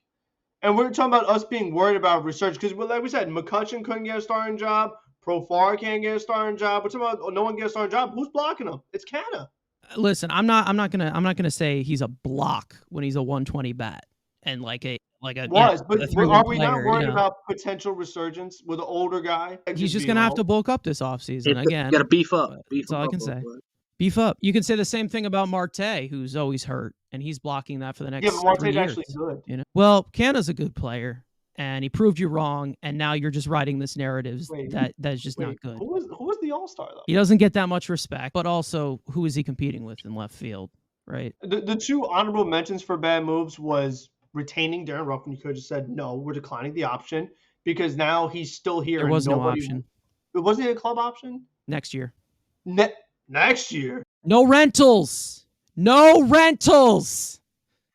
S3: And we're talking about us being worried about research because, like we said, McCutcheon couldn't get a starting job. Profar can't get a starting job. We're talking about no one gets a starting job. Who's blocking him? It's Canna.
S1: Listen, I'm not gonna say he's a block when he's a 120 bat and like a
S3: But
S1: a
S3: are
S1: 3-1
S3: we not
S1: player,
S3: worried about potential resurgence with an older guy?
S1: He's just gonna have to bulk up this offseason again.
S2: You got to beef up.
S1: That's all I can say. Beef up. You can say the same thing about Marte, who's always hurt, and he's blocking that for the next 3 years.
S3: Yeah, but Marte's actually good.
S1: You know? Well, Canna's a good player, and he proved you wrong, and now you're just writing this narrative that's just not good.
S3: Who was the All-Star, though?
S1: He doesn't get that much respect, but also, who is he competing with in left field, right?
S3: The two honorable mentions for bad moves was retaining Darren Ruffin. You could have just said, no, we're declining the option, because now he's still here.
S1: There was no option.
S3: Wasn't it a club option?
S1: Next year.
S3: Next year?
S1: No rentals. No rentals.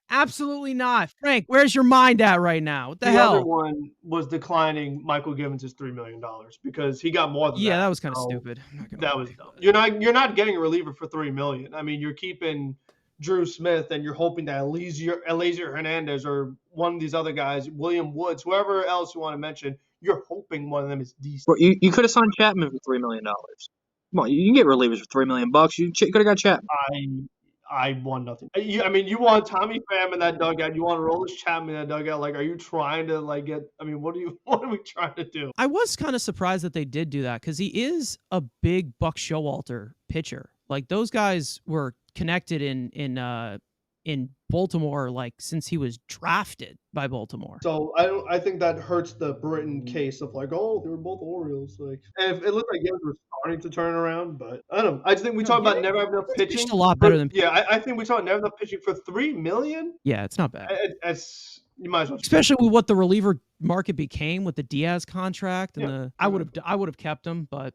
S1: Absolutely not. Frank, where's your mind at right now? What the hell?
S3: The other one was declining Michael Givens' $3 million because he got more than that.
S1: Yeah, that was kind of stupid.
S3: That was dumb. You're not getting a reliever for $3 million. I mean, you're keeping Drew Smith and you're hoping that Eliezer Hernandez or one of these other guys, William Woods, whoever else you want to mention, you're hoping one of them is decent.
S2: Well, you could have signed Chapman for $3 million. Come on, you can get relievers for $3 million. You could have got Chapman.
S3: I want nothing. I mean, you want Tommy Pham in that dugout. You want Aroldis Chapman in that dugout. Like, are you trying to get? I mean, what are we trying to do?
S1: I was kind of surprised that they did do that because he is a big Buck Showalter pitcher. Like those guys were connected in Baltimore, like since he was drafted by Baltimore.
S3: So I think that hurts the Britton case of like, oh, they were both Orioles. Like, and it looked like Gibbs were starting to turn around, but I don't know. I just think we talk about never having enough pitching.
S1: Pitched a lot better than.
S3: Yeah, I think we talk never enough pitching for $3 million.
S1: Yeah, it's not bad.
S3: You might as well.
S1: Especially with what the reliever market became with the Diaz contract and I would have kept him, but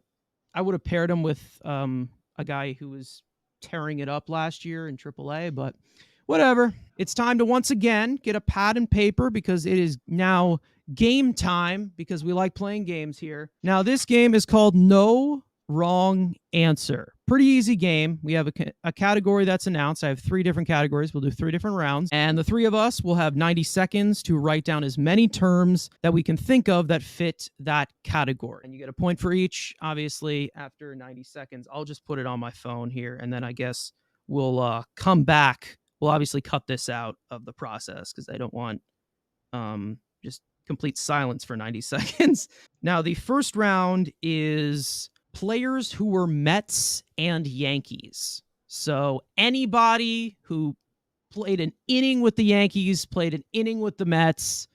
S1: I would have paired him with a guy who was tearing it up last year in AAA, but. Whatever. It's time to once again get a pad and paper because it is now game time because we like playing games here. Now, this game is called No Wrong Answer. Pretty easy game. We have a category that's announced. I have 3 different categories. We'll do 3 different rounds. And the 3 of us will have 90 seconds to write down as many terms that we can think of that fit that category. And you get a point for each. Obviously, after 90 seconds, I'll just put it on my phone here. And then I guess we'll come back. We'll obviously cut this out of the process because I don't want just complete silence for 90 seconds. Now, the first round is players who were Mets and Yankees. So anybody who played an inning with the Yankees, played an inning with the Mets,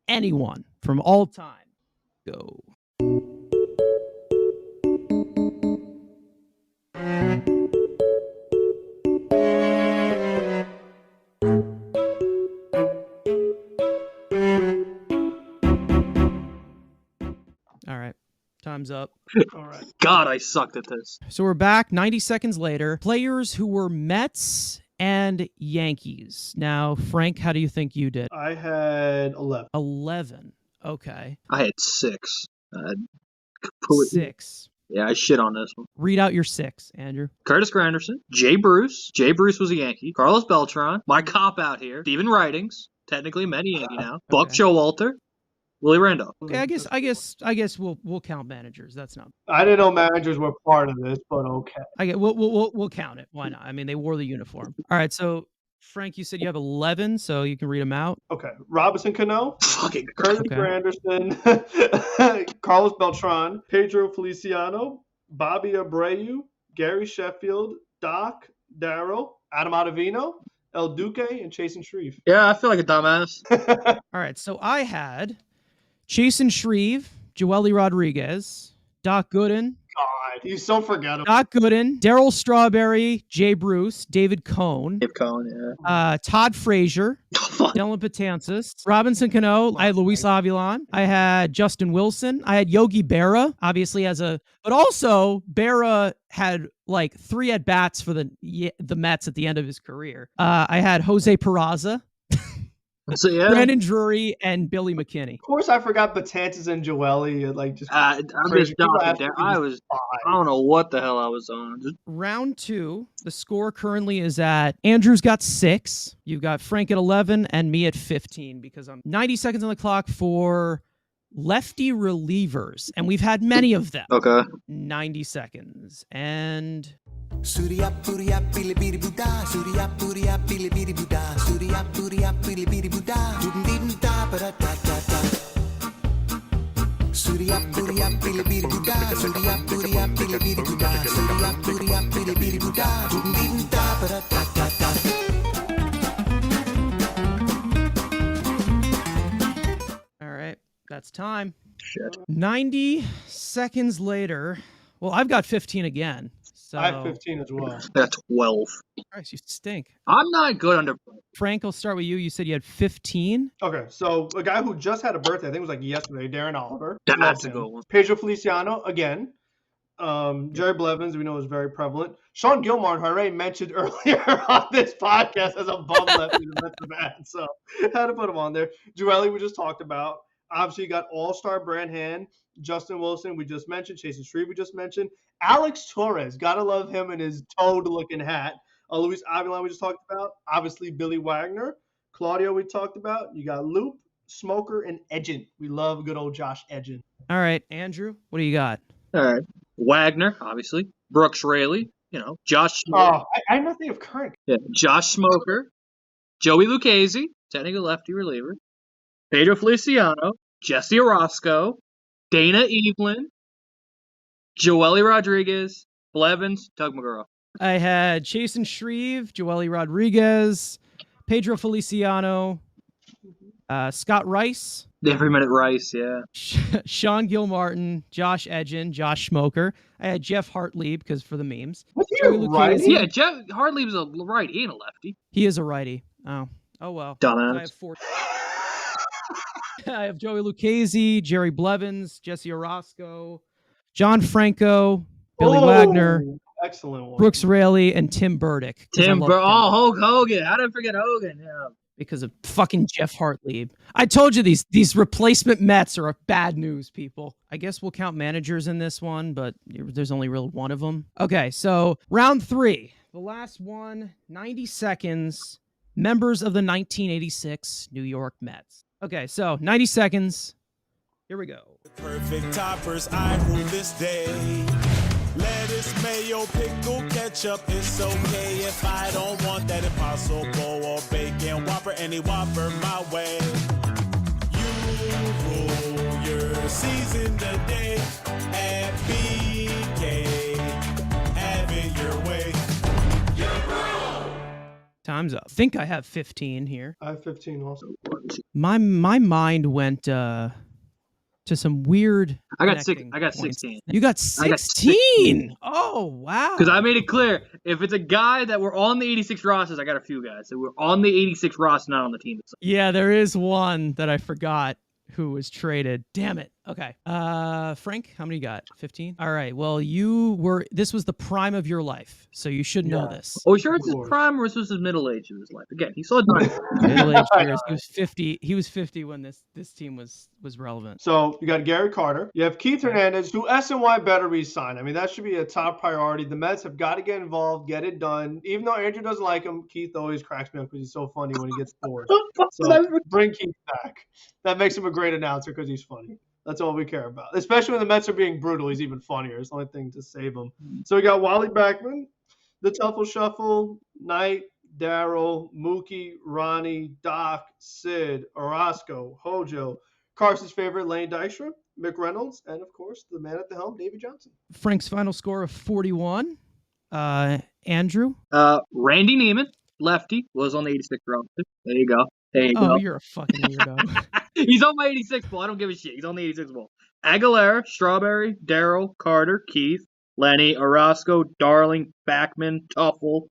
S1: anyone from all time. Go. Time's up.
S3: All right.
S2: God, I sucked at this.
S1: So we're back 90 seconds later. Players who were Mets and Yankees. Now, Frank, how do you think you did?
S3: I had 11.
S1: 11. Okay.
S2: I had 6.
S1: 6.
S2: Yeah, I shit on this one.
S1: Read out your 6, Andrew.
S2: Curtis Granderson, Jay Bruce. Jay Bruce was a Yankee. Carlos Beltran. My cop out here. Steven Ridings. Technically a Met Yankee now. Okay. Buck Showalter. Willie Randolph.
S1: Okay, I guess we'll count managers. That's not.
S3: I didn't know managers were part of this, but okay.
S1: We'll count it. Why not? I mean, they wore the uniform. All right, so Frank, you said you have 11, so you can read them out.
S3: Okay, Robinson Cano,
S2: fucking
S3: Curtis Granderson, Carlos Beltran, Pedro Feliciano, Bobby Abreu, Gary Sheffield, Doc Darrow, Adam Ottavino, El Duque, and Chasen Shreve.
S2: Yeah, I feel like a dumbass.
S1: All right, so I had Chasen Shreve, Joely Rodriguez, Doc Gooden.
S3: God, he's so forgettable.
S1: Doc Gooden, Darryl Strawberry, Jay Bruce, David Cone.
S2: Dave Cone, yeah.
S1: Todd Frazier, Dylan Betances, Robinson Cano. I had Luis Avilan. I had Justin Wilson. I had Yogi Berra, obviously but also Berra had like 3 at-bats for the Mets at the end of his career. I had Jose Peraza.
S2: So yeah,
S1: Brandon Drury and Billy McKinney.
S3: Of course, I forgot Batanzas and Joely. Like just
S2: I'm
S3: crazy.
S2: just
S3: People
S2: talking
S3: ask
S2: there.
S3: me
S2: I
S3: this
S2: don't know what the hell I was on.
S1: Round 2, the score currently is at Andrew's got 6. You've got Frank at 11 and me at 15 because I'm 90 seconds on the clock for lefty relievers, and we've had many of them.
S2: Okay.
S1: 90 seconds. And
S4: Surya Purya Pili Biri Buddha, Surya Purya Pili Biri Buddha, Surya Purya Pili Biri Buddha, Dum Dim Da Ba Da Da Da. Surya Purya Pili Biri Buddha, Surya Purya Pili Biri Buddha, Surya Purya Pili Biri Buddha, Dum Dim Da Ba Da Da Da.
S1: all right, that's time.
S2: Shit.
S1: 90 seconds later. Well, I've got 15 again. So
S3: I have 15 as well.
S2: That's 12.
S1: Christ, you stink.
S2: I'm not good under.
S1: Frank, I'll start with you. You said you had 15.
S3: Okay, so a guy who just had a birthday, I think it was like yesterday, Darren Oliver.
S2: That's
S3: Loved
S2: a
S3: him.
S2: good one.
S3: Pedro Feliciano, again. Jerry Blevins, we know, is very prevalent. Sean Gilmore, who I already mentioned earlier on this podcast, as a bum lefty in the Mets, so had to put him on there. Joely, we just talked about. Obviously, you got All-Star Branhan, Justin Wilson, we just mentioned. Chasen Shreve, we just mentioned. Alex Torres, gotta love him in his toad-looking hat. Luis Avilan, we just talked about. Obviously, Billy Wagner. Claudio, we talked about. You got Loop, Smoker, and Edgin. We love good old Josh Edgin.
S1: All right, Andrew, what do you got?
S2: All right. Wagner, obviously. Brooks Raley. Josh Smoker.
S3: Oh, I know they have current.
S2: Yeah. Josh Smoker. Joey Lucchese, technically lefty reliever. Pedro Feliciano. Jesse Orozco. Dana Evelyn. Joely Rodriguez. Blevins. Tug McGraw.
S1: I had Chasen Shreve, Joely Rodriguez, Pedro Feliciano, Scott Rice,
S2: Every minute Rice, yeah.
S1: Sean Gilmartin, Josh Edgin, Josh Smoker. I had Jeff Hartlieb because for the memes.
S3: What's
S1: Joey
S3: your
S1: Lucchese.
S3: righty?
S2: Yeah, Jeff Hartlieb's a right. He ain't a lefty.
S1: He is a righty. Oh well.
S2: Dumbass.
S1: I have 4. I have Joey Lucchese, Jerry Blevins, Jesse Orozco, John Franco, Billy Wagner,
S3: Excellent one.
S1: Brooks Raley, and Tim Burdick.
S2: Hulk Hogan. How did I forget Hogan? Yeah.
S1: Because of fucking Jeff Hartlieb. I told you these replacement Mets are bad news, people. I guess we'll count managers in this one, but there's only really one of them. Okay, so round 3. The last one, 90 seconds. Members of the 1986 New York Mets. Okay, so 90 seconds. Here we go.
S5: Perfect toppers, I rule this day. Lettuce, mayo, pickle, ketchup, it's okay if I don't want that Impossible or bacon Whopper, any Whopper my way. You rule your season today at BK. Have it your way.
S1: Time's up. I think I have 15 here.
S3: I have 15 also.
S1: My mind went to some weird.
S2: I got
S1: points.
S2: 16.
S1: You got 16. Oh wow!
S2: Because I made it clear, if it's a guy that we're on the 86 rosters, I got a few guys. So we're on the 86 roster, not on the team.
S1: Yeah, there is one that I forgot who was traded. Damn it. Okay. Frank, how many you got? 15? All right. Well, this was the prime of your life, so you should know this.
S2: Oh, sure it's his prime or this was his middle age of his life? Again, he saw it.
S1: Middle age years. He was 50. He was 50 when this team was relevant.
S3: So you got Gary Carter. You have Keith Hernandez, who SNY better re-sign. I mean, that should be a top priority. The Mets have got to get involved, get it done. Even though Andrew doesn't like him, Keith always cracks me up because he's so funny when he gets bored. So bring Keith back. That makes him a great announcer because he's funny. That's all we care about. Especially when the Mets are being brutal, he's even funnier. It's the only thing to save him. So we got Wally Backman, the Tuffle Shuffle, Knight, Darryl, Mookie, Ronnie, Doc, Sid, Orozco, Hojo, Carson's favorite, Lane Dykstra, Mick Reynolds, and of course, the man at the helm, Davey Johnson.
S1: Frank's final score of 41. Andrew?
S2: Randy Neiman, lefty, was on the 86 roster. There you go.
S1: Oh, you're a fucking weirdo.
S2: He's on my 86 ball. I don't give a shit. He's on the 86 ball. Aguilera, Strawberry, Darryl, Carter, Keith, Lenny, Orozco, Darling, Backman, Tuffle,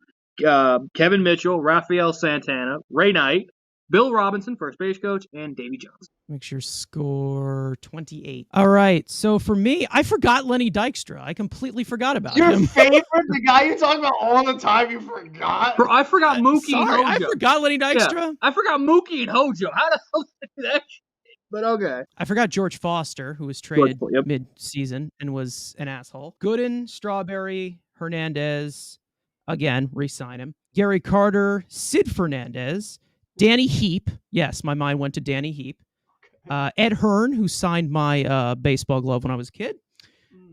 S2: Kevin Mitchell, Rafael Santana, Ray Knight, Bill Robinson, first base coach, and Davy Johnson.
S1: Makes your score 28. All right. So for me, I forgot Lenny Dykstra. I completely forgot about
S3: Your
S1: him.
S3: favorite, the guy you talk about all the time, you forgot?
S2: Bro, I forgot Mookie and
S1: Sorry,
S2: Hojo.
S1: I forgot Lenny Dykstra.
S2: Yeah, I forgot Mookie and Hojo. How the hell did I do that? But okay.
S1: I forgot George Foster, who was traded
S2: Yep.
S1: mid-season and was an asshole. Gooden, Strawberry, Hernandez, again, re-sign him. Gary Carter, Sid Fernandez, Danny Heap. Yes, my mind went to Danny Heap. Ed Hearn, who signed my baseball glove when I was a kid.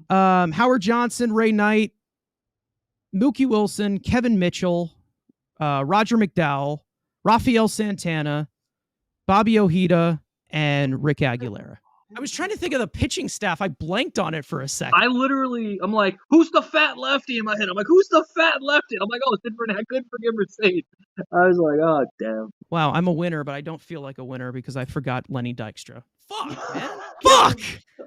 S1: Howard Johnson, Ray Knight, Mookie Wilson, Kevin Mitchell, Roger McDowell, Rafael Santana, Bobby Ojeda, and Rick Aguilera. I was trying to think of the pitching staff. I blanked on it for a second.
S2: I'm like, who's the fat lefty in my head? I'm like, who's the fat lefty? I'm like, oh, Sid Fernandez, good for him Mercedes. I was like, oh, damn.
S1: Wow, I'm a winner, but I don't feel like a winner because I forgot Lenny Dykstra. Fuck, man. Fuck!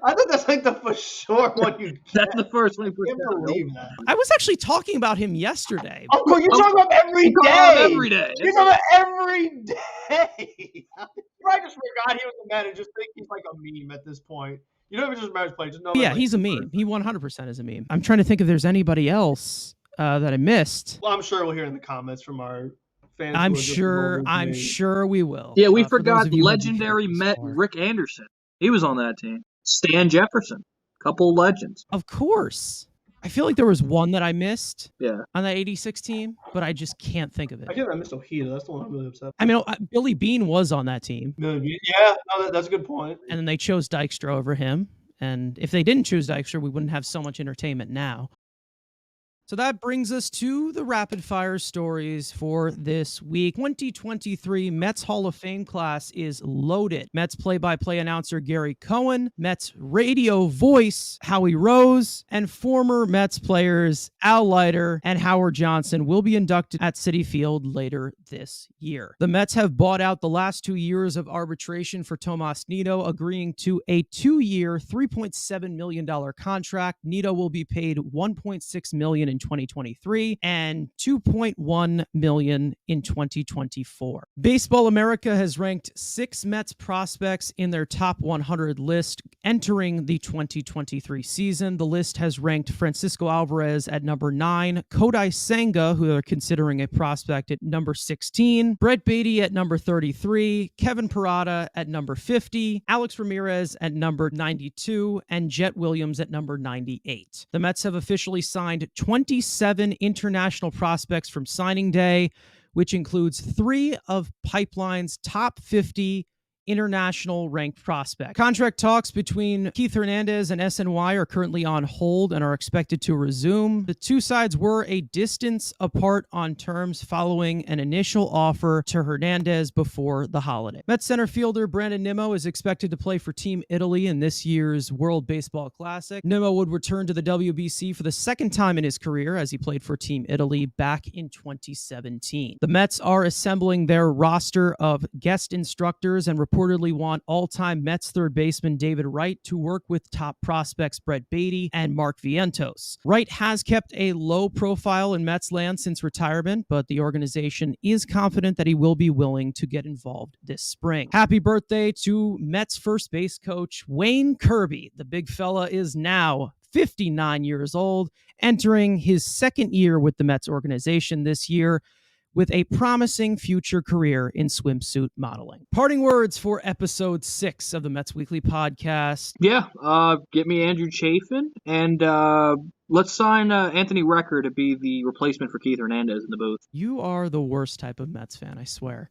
S3: I thought that's like the for sure one you get.
S2: That's the first one.
S3: I can't believe that.
S1: I was actually talking about him yesterday.
S3: Uncle, you talk about every
S2: talk about
S3: day.
S2: him every day.
S3: You talk about every day. I just forgot he was a man and just think he's like a meme at this point. You don't even just marriage play. Just know.
S1: Yeah, he's a meme. He 100% is a meme. I'm trying to think if there's anybody else that I missed.
S3: Well, I'm sure we'll hear in the comments from our fans.
S1: I'm sure we will.
S2: Yeah, we
S1: for those
S2: forgot
S1: of you who haven't
S2: legendary
S1: heard this
S2: Met
S1: far.
S2: Rick Anderson. He was on that team. Stan Jefferson. Couple legends.
S1: Of course. I feel like there was one that I missed
S2: Yeah.
S1: on that 86 team, but I just can't think of it.
S3: I can't remember Ojeda. That's the one I'm really upset.
S1: I mean, Billy Bean was on that team,
S3: Yeah, no, that's a good point.
S1: and then they chose Dykstra over him. And if they didn't choose Dykstra, we wouldn't have so much entertainment now. So that brings us to the rapid fire stories for this week. 2023 Mets Hall of Fame class is loaded. Mets play-by-play announcer Gary Cohen, Mets radio voice Howie Rose, and former Mets players Al Leiter and Howard Johnson will be inducted at Citi Field later this year. The Mets have bought out the last 2 years of arbitration for Tomas Nido, agreeing to a 2-year, $3.7 million contract. Nido will be paid $1.6 million in 2023 and $2.1 million in 2024. Baseball America has ranked 6 Mets prospects in their top 100 list entering the 2023 season. The list has ranked Francisco Alvarez at number 9, Kodai Senga, who they're considering a prospect, at number 16, Brett Baty at number 33, Kevin Parada at number 50, Alex Ramirez at number 92, and Jet Williams at number 98. The Mets have officially signed 27 international prospects from signing day, which includes 3 of Pipeline's top 50 international ranked prospects. Contract talks between Keith Hernandez and SNY are currently on hold and are expected to resume. The two sides were a distance apart on terms following an initial offer to Hernandez before the holiday. Mets center fielder Brandon Nimmo is expected to play for Team Italy in this year's World Baseball Classic. Nimmo would return to the WBC for the second time in his career as he played for Team Italy back in 2017. The Mets are assembling their roster of guest instructors and reportedly want all-time Mets third baseman David Wright to work with top prospects Brett Baty and Mark Vientos. Wright has kept a low profile in Mets land since retirement, but the organization is confident that he will be willing to get involved this spring. Happy birthday to Mets first base coach Wayne Kirby. The big fella is now 59 years old, entering his second year with the Mets organization this year, with a promising future career in swimsuit modeling. Parting words for episode 6 of the Mets Weekly Podcast.
S2: Yeah, get me Andrew Chafin, and let's sign Anthony Recker to be the replacement for Keith Hernandez in the booth.
S1: You are the worst type of Mets fan, I swear.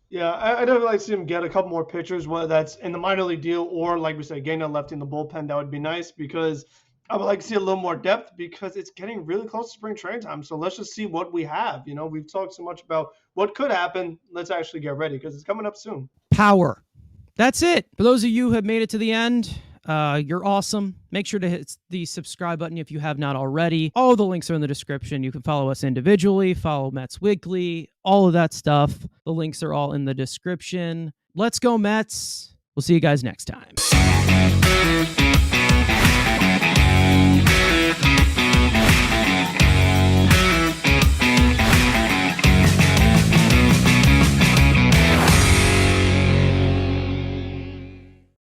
S3: Yeah, I'd definitely like to see him get a couple more pitchers, whether that's in the minor league deal or, like we said, getting a lefty in the bullpen. That would be nice because I would like to see a little more depth because it's getting really close to spring training time. So let's just see what we have. You know, we've talked so much about what could happen. Let's actually get ready because it's coming up soon.
S1: Power. That's it. For those of you who have made it to the end, you're awesome. Make sure to hit the subscribe button if you have not already. All the links are in the description. You can follow us individually, follow Mets Weekly, all of that stuff. The links are all in the description. Let's go, Mets. We'll see you guys next time.